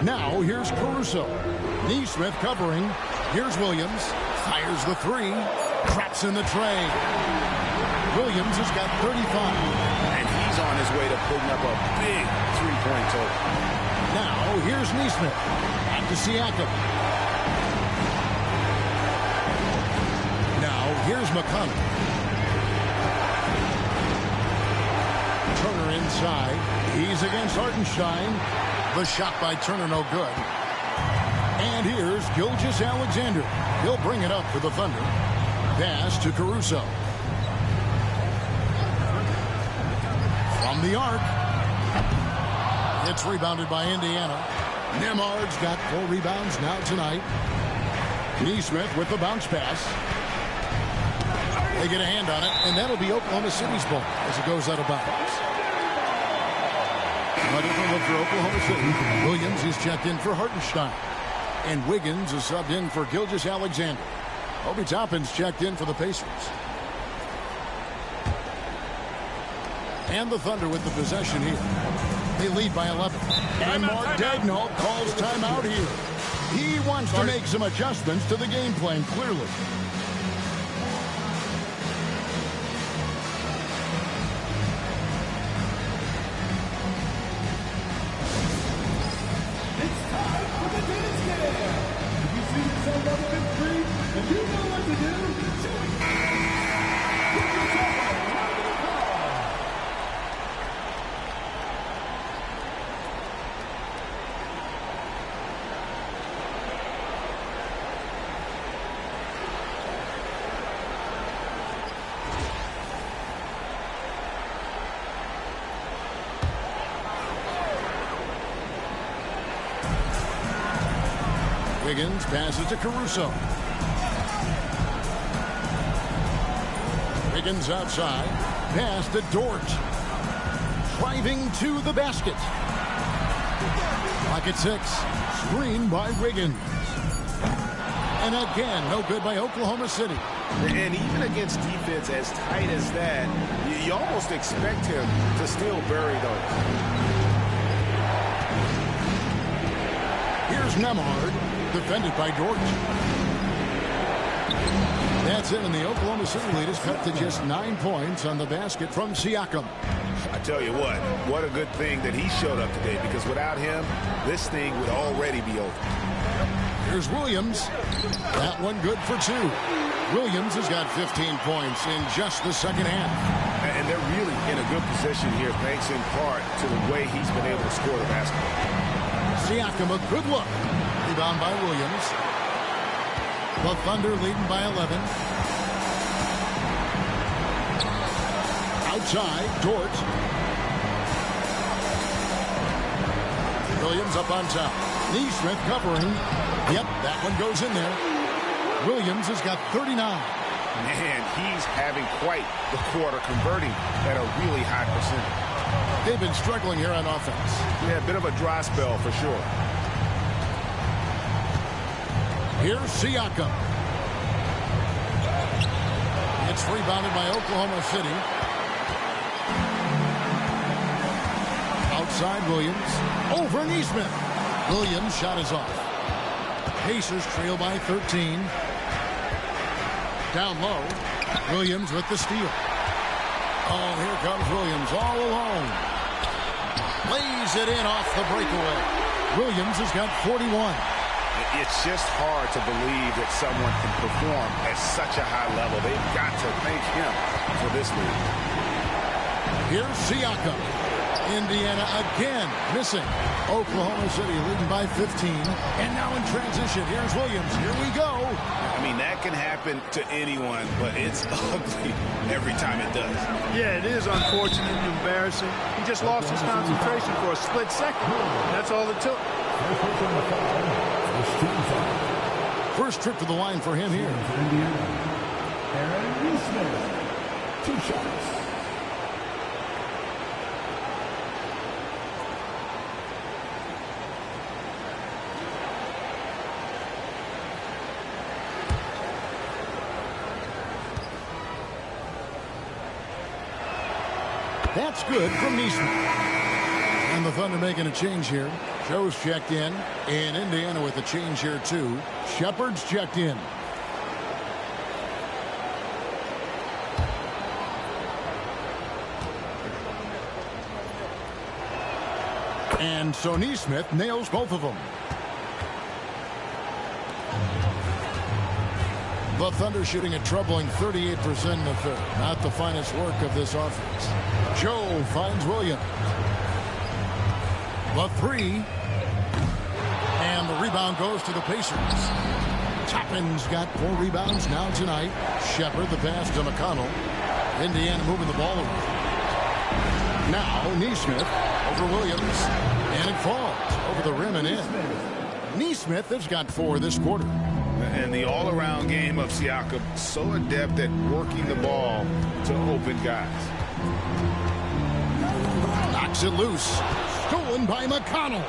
Now, here's Caruso. Neesmith covering. Here's Williams. Fires the 3. Cracks in the tray. Williams has got 35. And he's on his way to putting up a big three-point total. Now, here's Neesmith. Back to Siakam. Now, here's McConnell. Turner inside. He's against Hartenstein. The shot by Turner no good. And here's Gilgeous-Alexander. He'll bring it up for the Thunder. Pass to Caruso. From the arc. It's rebounded by Indiana. Nemard's got 4 rebounds now tonight. Neesmith with the bounce pass. They get a hand on it, and that'll be Oklahoma City's ball as it goes out of bounds. A different look for Oklahoma City. Williams is checked in for Hartenstein. And Wiggins is subbed in for Gilgeous-Alexander. Obi Toppin's checked in for the Pacers. And the Thunder with the possession here. They lead by 11. And Mark Daigneault calls timeout here. He wants to make some adjustments to the game plan, clearly. Wiggins passes to Caruso. Wiggins outside. Pass to Dort. Driving to the basket. Clock at 6. Screen by Wiggins. And again, no good by Oklahoma City. And even against defense as tight as that, you almost expect him to still bury those. Here's Nemard. Defended by Dort. That's it, and the Oklahoma City lead is cut to just 9 points on the basket from Siakam. I tell you what a good thing that he showed up today, because without him, this thing would already be over. Here's Williams. That one good for 2. Williams has got 15 points in just the second half. And they're really in a good position here, thanks in part to the way he's been able to score the basketball. Siakam, a good look. Rebound by Williams. The Thunder leading by 11. Outside, Dort. Williams up on top. Neesmith covering. Yep, that one goes in there. Williams has got 39. Man, he's having quite the quarter, converting at a really high percentage. They've been struggling here on offense. Yeah, a bit of a dry spell for sure. Here's Siakam. It's rebounded by Oklahoma City. Outside Williams. Over Neesmith. Williams' shot is off. Pacers trail by 13. Down low. Williams with the steal. Oh, here comes Williams all alone. Lays it in off the breakaway. Williams has got 41. It's just hard to believe that someone can perform at such a high level. They've got to thank him for this lead. Here's Siakam. Indiana again missing. Oklahoma City leading by 15. And now in transition, here's Williams. Here we go. I mean, that can happen to anyone, but it's ugly every time it does. Yeah, it is unfortunate and embarrassing. He just lost his concentration for a split second. That's all it took. First trip to the line for him here. Aaron Neesmith, 2 shots. That's good from Neesmith. And the Thunder making a change here. Joe's checked in. And Indiana with a change here, too. Shepard's checked in. And so Neesmith nails both of them. The Thunder shooting a troubling 38% in the third. Not the finest work of this offense. Joe finds Williams. The three. And the rebound goes to the Pacers. Toppin's got 4 rebounds now tonight. Shepard the pass to McConnell. Indiana moving the ball around. Now Neesmith over Williams. And it falls over the rim and in. Neesmith has got 4 this quarter. And the all-around game of Siakam, so adept at working the ball to open guys. Knocks it loose. Stolen by McConnell.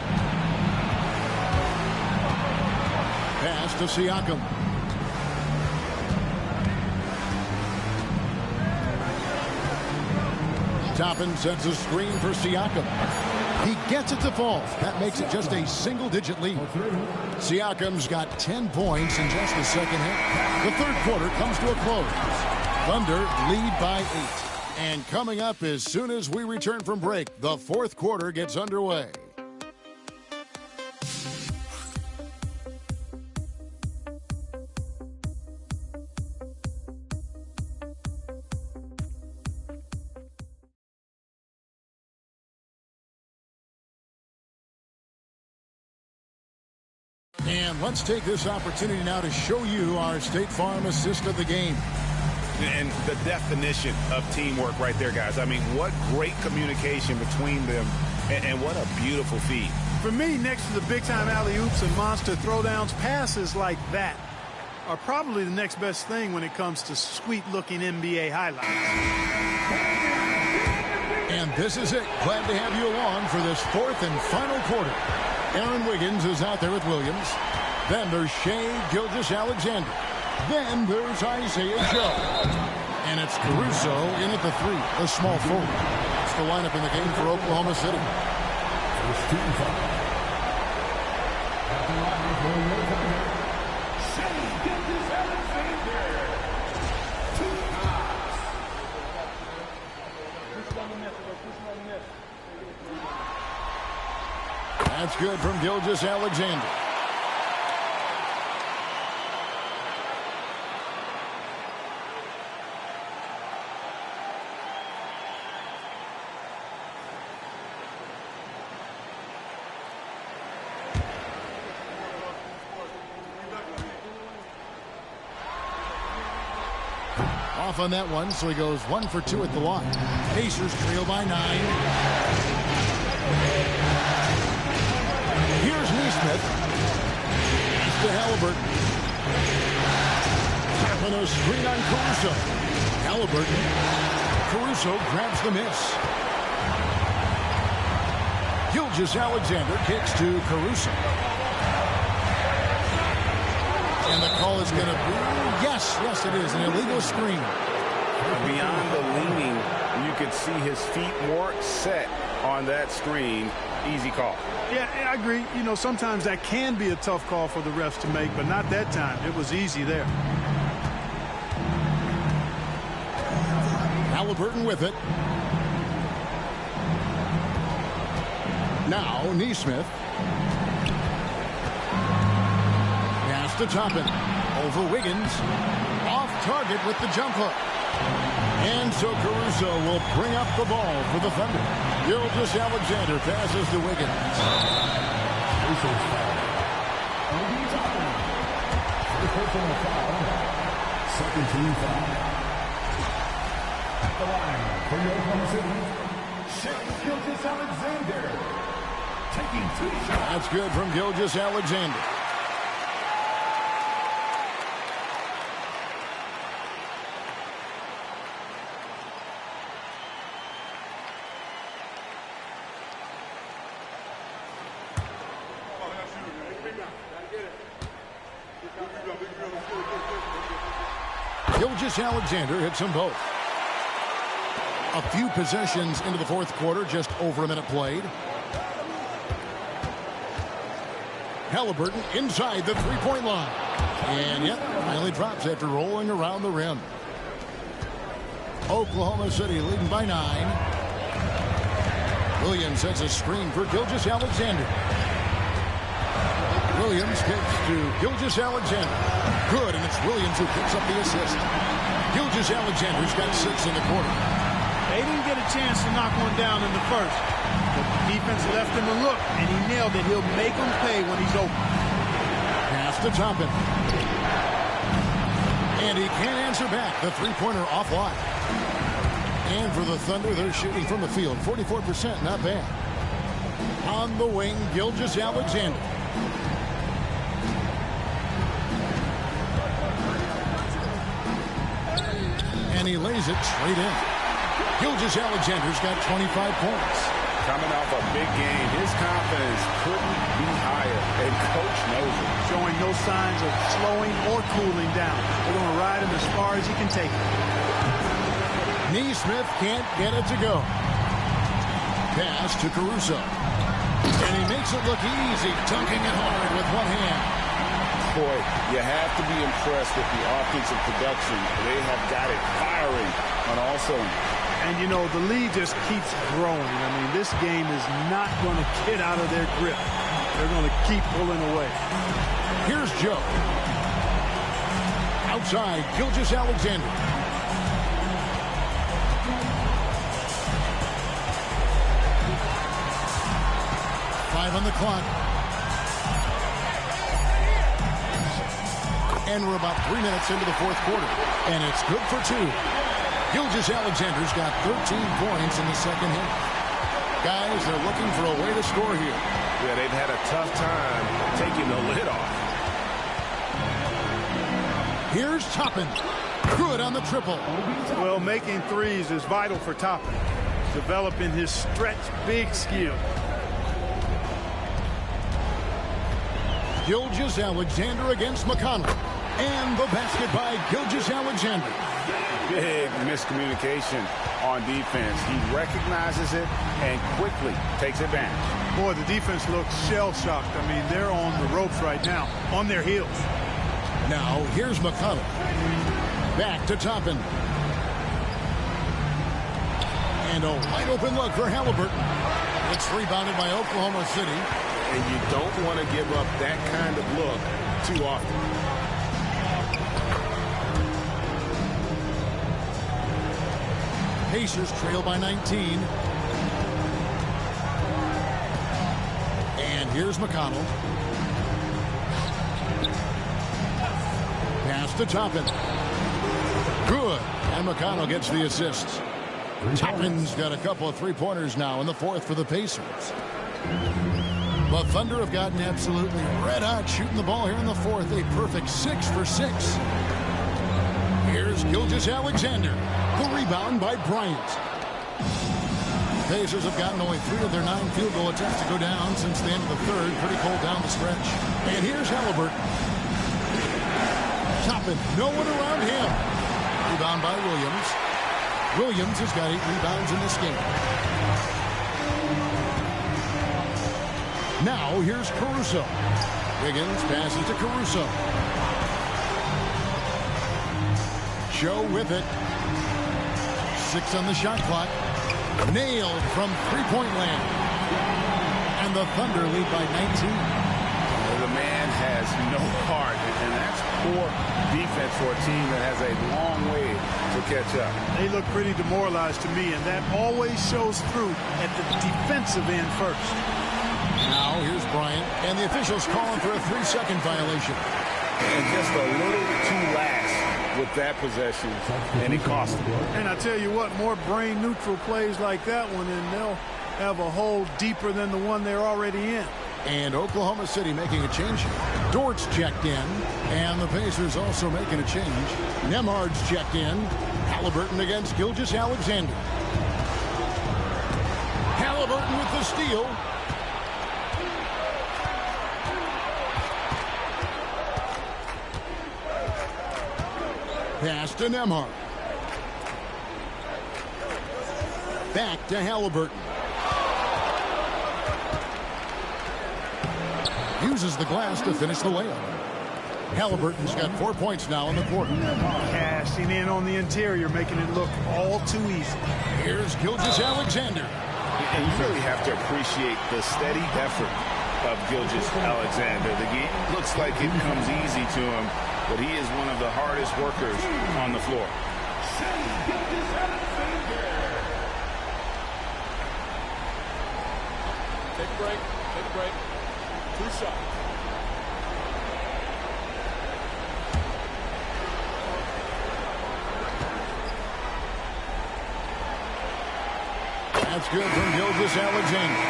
Pass to Siakam. Toppin sets a screen for Siakam. He gets it to fall. That makes it just a single-digit lead. Siakam's got 10 points in just the second half. The third quarter comes to a close. Thunder lead by 8. And coming up as soon as we return from break, the fourth quarter gets underway. And let's take this opportunity now to show you our State Farm assist of the game. And the definition of teamwork right there, guys. I mean, what great communication between them, and what a beautiful feed. For me, next to the big-time alley-oops and monster throwdowns, passes like that are probably the next best thing when it comes to sweet-looking NBA highlights. And this is it. Glad to have you along for this fourth and final quarter. Aaron Wiggins is out there with Williams. Then there's Shea Gilgeous-Alexander. Then there's Isaiah Joe. And it's Caruso in at the 3, a small forward. It's the lineup in the game for Oklahoma City. First team foul. At the line for Oklahoma, Shea Gilgeous-Alexander. 2 shots. That's good from Gilgeous-Alexander. Off on that one, so he goes 1 for 2 at the line. Pacers trail by 9. Here's Neesmith. Pass to Halliburton. Tapping a screen on Caruso. Halliburton. Caruso grabs the miss. Gilgeous-Alexander kicks to Caruso. And the call is going to be, yes, it is, an illegal screen. Beyond the leaning, you could see his feet more set on that screen. Easy call. Yeah, I agree. You know, sometimes that can be a tough call for the refs to make, but not that time. It was easy there. Halliburton with it. Now Neesmith. Pass to Toppin. Over Wiggins. Off target with the jump hook. And so Caruso will bring up the ball for the Thunder. Gilgeous-Alexander passes to Wiggins. Second team foul. At the line for Oklahoma City, Shea Gilgeous-Alexander taking 2 shots. That's good from Gilgeous-Alexander. Gilgeous-Alexander hits them both. A few possessions into the fourth quarter, just over a minute played. Halliburton inside the three-point line. And yet, finally drops after rolling around the rim. Oklahoma City leading by 9. Williams sets a screen for Gilgeous-Alexander. Williams kicks to Gilgeous-Alexander. Good, and it's Williams who picks up the assist. Gilgeous-Alexander's got 6 in the quarter. They didn't get a chance to knock one down in the first. But the defense left him a look, and he nailed it. He'll make them pay when he's open. Pass to Toppin. And he can't answer back. The three-pointer offline. And for the Thunder, they're shooting from the field. 44%, not bad. On the wing, Gilgeous-Alexander. And he lays it straight in. Gilgeous-Alexander's got 25 points. Coming off a big game, his confidence couldn't be higher, and Coach knows it. Showing no signs of slowing or cooling down. They're going to ride him as far as he can take it. Neesmith can't get it to go. Pass to Caruso. And he makes it look easy, dunking it hard with one hand. Boy, you have to be impressed with the offensive production. They have got it firing on all cylinders. And, you know, the lead just keeps growing. I mean, this game is not going to get out of their grip. They're going to keep pulling away. Here's Joe. Outside, Gilgeous-Alexander. On the clock. And we're about 3 minutes into the fourth quarter. And it's good for 2. Gilgeous-Alexander's got 13 points in the second half. Guys, they're looking for a way to score here. Yeah, they've had a tough time taking the lid off. Here's Toppin. Good on the triple. Well, making threes is vital for Toppin. Developing his stretch big skill. Gilgeous-Alexander against McConnell. And the basket by Gilgeous-Alexander. Big miscommunication on defense. He recognizes it and quickly takes advantage. Boy, the defense looks shell-shocked. I mean, they're on the ropes right now, on their heels. Now, here's McConnell. Back to Toppin. And a wide open look for Halliburton. It's rebounded by Oklahoma City. And you don't want to give up that kind of look too often. Pacers trail by 19. And here's McConnell. Pass to Toppin. Good. And McConnell gets the assists. Toppin's got a couple of three-pointers now in the fourth for the Pacers. The Thunder have gotten absolutely red hot shooting the ball here in the fourth. A perfect 6 for 6. Here's Gilgeous-Alexander. The rebound by Bryant. Pacers have gotten only 3 of their 9 field goal attempts to go down since the end of the third. Pretty cold down the stretch. And here's Halliburton. Toppin, no one around him. Rebound by Williams. Williams has got 8 rebounds in this game. Now, here's Caruso. Wiggins passes to Caruso. Joe with it. 6 on the shot clock. Nailed from three-point land. And the Thunder lead by 19. Well, the man has no heart, and that's poor defense for a team that has a long way to catch up. They look pretty demoralized to me, and that always shows through at the defensive end first. Now, here's Bryant, and the officials calling for a 3-second violation. And just a little too lax with that possession, and it cost them. And I tell you what, more brain-neutral plays like that one, and they'll have a hole deeper than the one they're already in. And Oklahoma City making a change. Dort's checked in, and the Pacers also making a change. Nemhard's checked in. Halliburton against Gilgeous-Alexander. Halliburton with the steal. Pass to Nemhard. Back to Halliburton. Uses the glass to finish the layup. Halliburton's got 4 points now in the quarter. Cashing in on the interior, making it look all too easy. Here's Gilgeous-Alexander. And you really have to appreciate the steady effort of Gilgeous-Alexander. The game looks like it comes easy to him, but he is one of the hardest workers on the floor. Take a break. Take a break. 2 shots. That's good from Gilgeous-Alexander.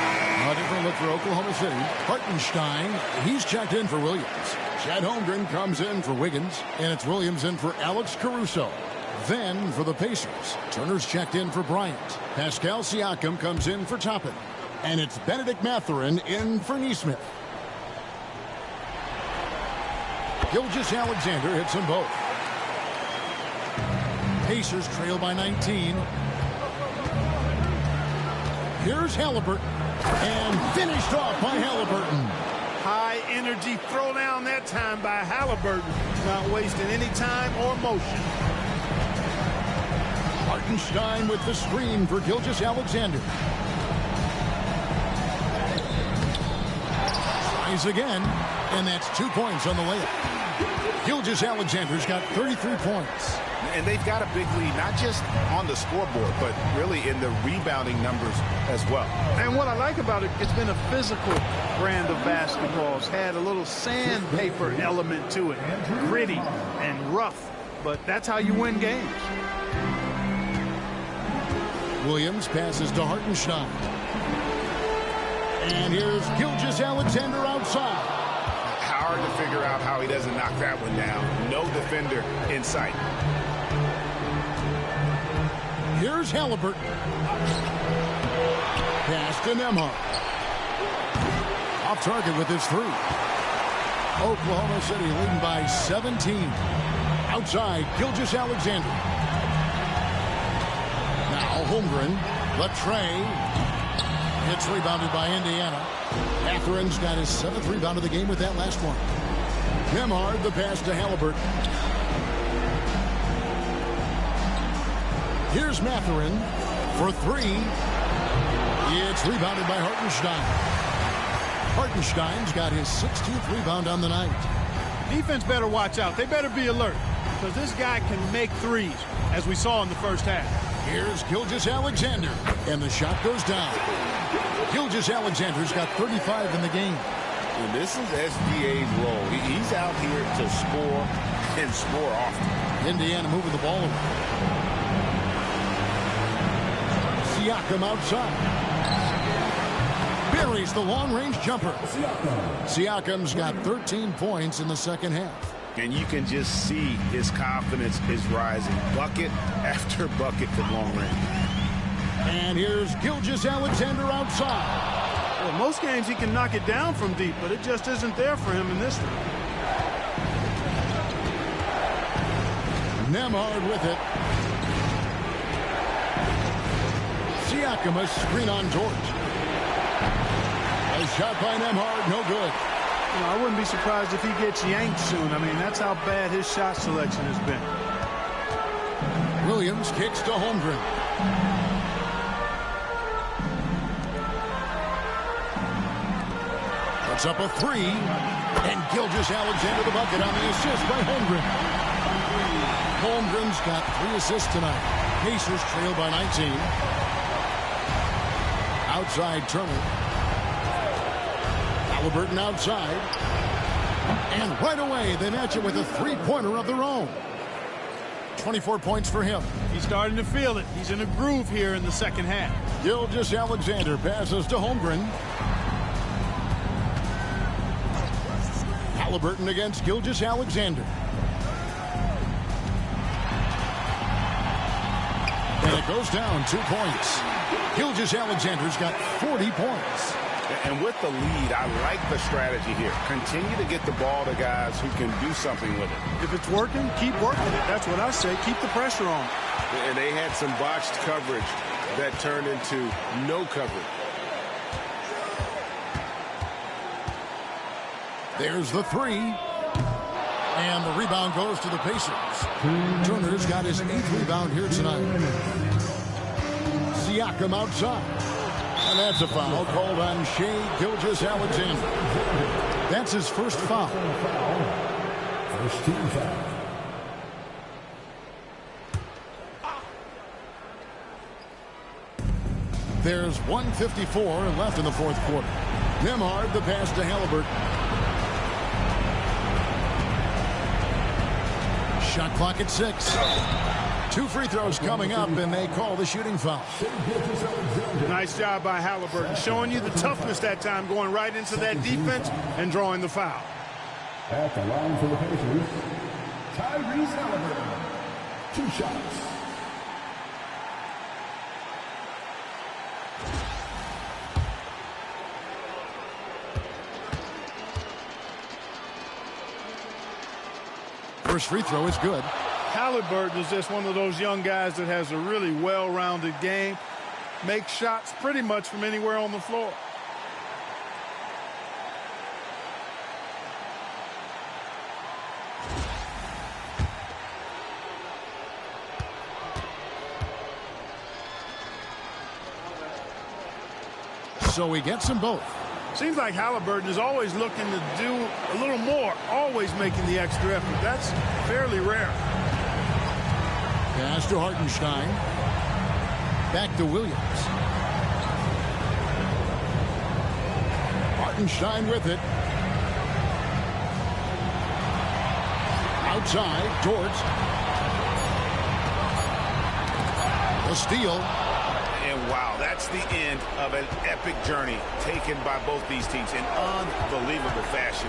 A different look for Oklahoma City. Hartenstein, he's checked in for Williams. Chet Holmgren comes in for Wiggins, and it's Williams in for Alex Caruso. Then for the Pacers, Turner's checked in for Bryant. Pascal Siakam comes in for Toppin. And it's Benedict Mathurin in for Nesmith. Gilgeous-Alexander hits them both. Pacers trail by 19. Here's Halliburton. And finished off by Halliburton. High energy throwdown that time by Halliburton. Not wasting any time or motion. Hartenstein with the screen for Gilgeous-Alexander. Tries again, and that's 2 points on the layup. Gilgeous-Alexander's got 33 points. And they've got a big lead, not just on the scoreboard, but really in the rebounding numbers as well. And what I like about it, it's been a physical brand of basketball. It's had a little sandpaper element to it. Gritty and rough, but that's how you win games. Williams passes to Hartenstein. And here's Gilgeous-Alexander outside. Hard to figure out how he doesn't knock that one down. No defender in sight. Here's Halliburton. Pass to Nembhard. Off target with his 3. Oklahoma City leading by 17. Outside, Gilgeous-Alexander. Now Holmgren. Latrey. It's rebounded by Indiana. Matherin's got his 7th rebound of the game with that last one. Nembhard, the pass to Halliburton. Here's Mathurin for 3. It's rebounded by Hartenstein. Hartenstein's got his 16th rebound on the night. Defense better watch out. They better be alert because this guy can make threes, as we saw in the first half. Here's Gilgeous-Alexander, and the shot goes down. Gilgeous-Alexander's got 35 in the game. And this is SGA's role. He's out here to score and score often. Indiana moving the ball around. Siakam outside. Buries the long-range jumper. Siakam's got 13 points in the second half. And you can just see his confidence is rising. Bucket after bucket from long range. And here's Gilgeous-Alexander outside. Well, most games he can knock it down from deep, but it just isn't there for him in this one. Nembhard with it. Siakam, a screen on George. A shot by Nembhard, no good. You know, I wouldn't be surprised if he gets yanked soon. I mean, that's how bad his shot selection has been. Williams kicks to Holmgren. Puts up a 3. And Gilgeous-Alexander the bucket on the assist by Holmgren. Holmgren's got 3 assists tonight. Pacers trail by 19. Outside Turner. Halliburton outside. And right away, they match it with a 3-pointer of their own. 24 points for him. He's starting to feel it. He's in a groove here in the second half. Gilgeous-Alexander passes to Holmgren. Halliburton against Gilgeous-Alexander. And it goes down 2 points. Gilgeous-Alexander's got 40 points. And with the lead, I like the strategy here. Continue to get the ball to guys who can do something with it. If it's working, keep working it. That's what I say. Keep the pressure on. And they had some botched coverage that turned into no coverage. There's the three. And the rebound goes to the Pacers. Turner's got his 8th rebound here tonight. Siakam outside. And that's a foul called on Shai Gilgeous-Alexander. That's his first foul. First team foul. There's 1:54 left in the fourth quarter. Nembhard the pass to Halliburton. Shot clock at 6. 2 free throws coming up, and they call the shooting foul. Nice job by Halliburton, showing you the toughness that time, going right into that defense and drawing the foul. At the line for the Pacers, Tyrese Halliburton. 2 shots. First free throw is good. Halliburton is just one of those young guys that has a really well-rounded game. Makes shots pretty much from anywhere on the floor. So he gets them both. Seems like Halliburton is always looking to do a little more, always making the extra effort. That's fairly rare. Pass to Hartenstein. Back to Williams. Hartenstein with it. Outside, George. The steal. And wow, that's the end of an epic journey taken by both these teams in unbelievable fashion.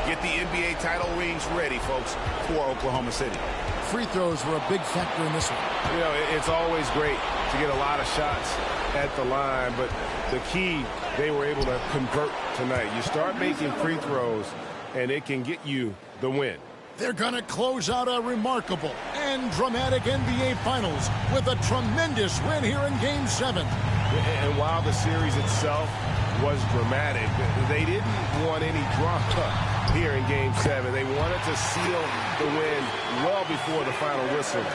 Get the NBA title rings ready, folks, for Oklahoma City. Free throws were a big factor in this one. You know, it's always great to get a lot of shots at the line, but the key, they were able to convert tonight. You start making free throws, and it can get you the win. They're going to close out a remarkable and dramatic NBA Finals with a tremendous win here in Game 7. And while the series itself was dramatic, they didn't want any drama here in Game 7. They wanted to seal the win well before the final whistle.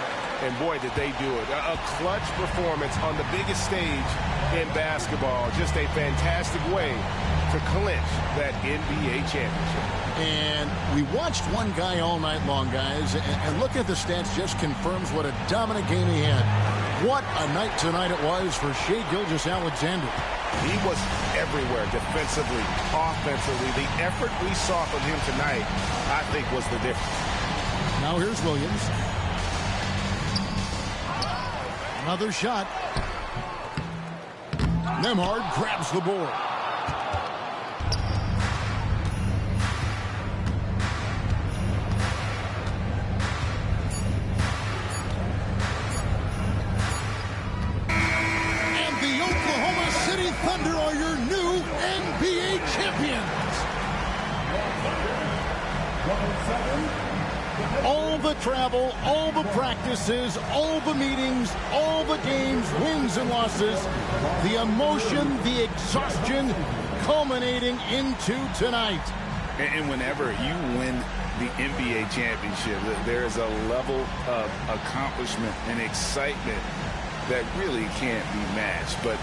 And boy, did they do it. A clutch performance on the biggest stage in basketball. Just a fantastic way to clinch that NBA championship. And we watched one guy all night long, guys, and look at the stats just confirms what a dominant game he had. What a night tonight it was for Shai Gilgeous-Alexander. He was everywhere, defensively, offensively. The effort we saw from him tonight, I think, was the difference. Now here's Williams. Another shot. Nembhard grabs the board. Thunder are your new NBA champions. All the travel, all the practices, all the meetings, all the games, wins and losses, the emotion, the exhaustion culminating into tonight. And whenever you win the NBA championship, there is a level of accomplishment and excitement that really can't be matched. But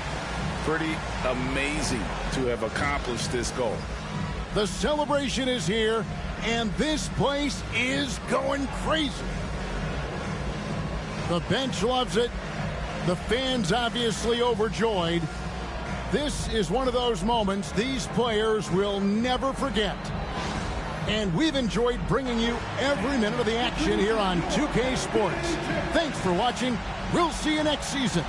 pretty amazing to have accomplished this goal. The celebration is here, and this place is going crazy. The bench loves it. The fans obviously overjoyed. This is one of those moments these players will never forget. And we've enjoyed bringing you every minute of the action here on 2K Sports. Thanks for watching. We'll see you next season.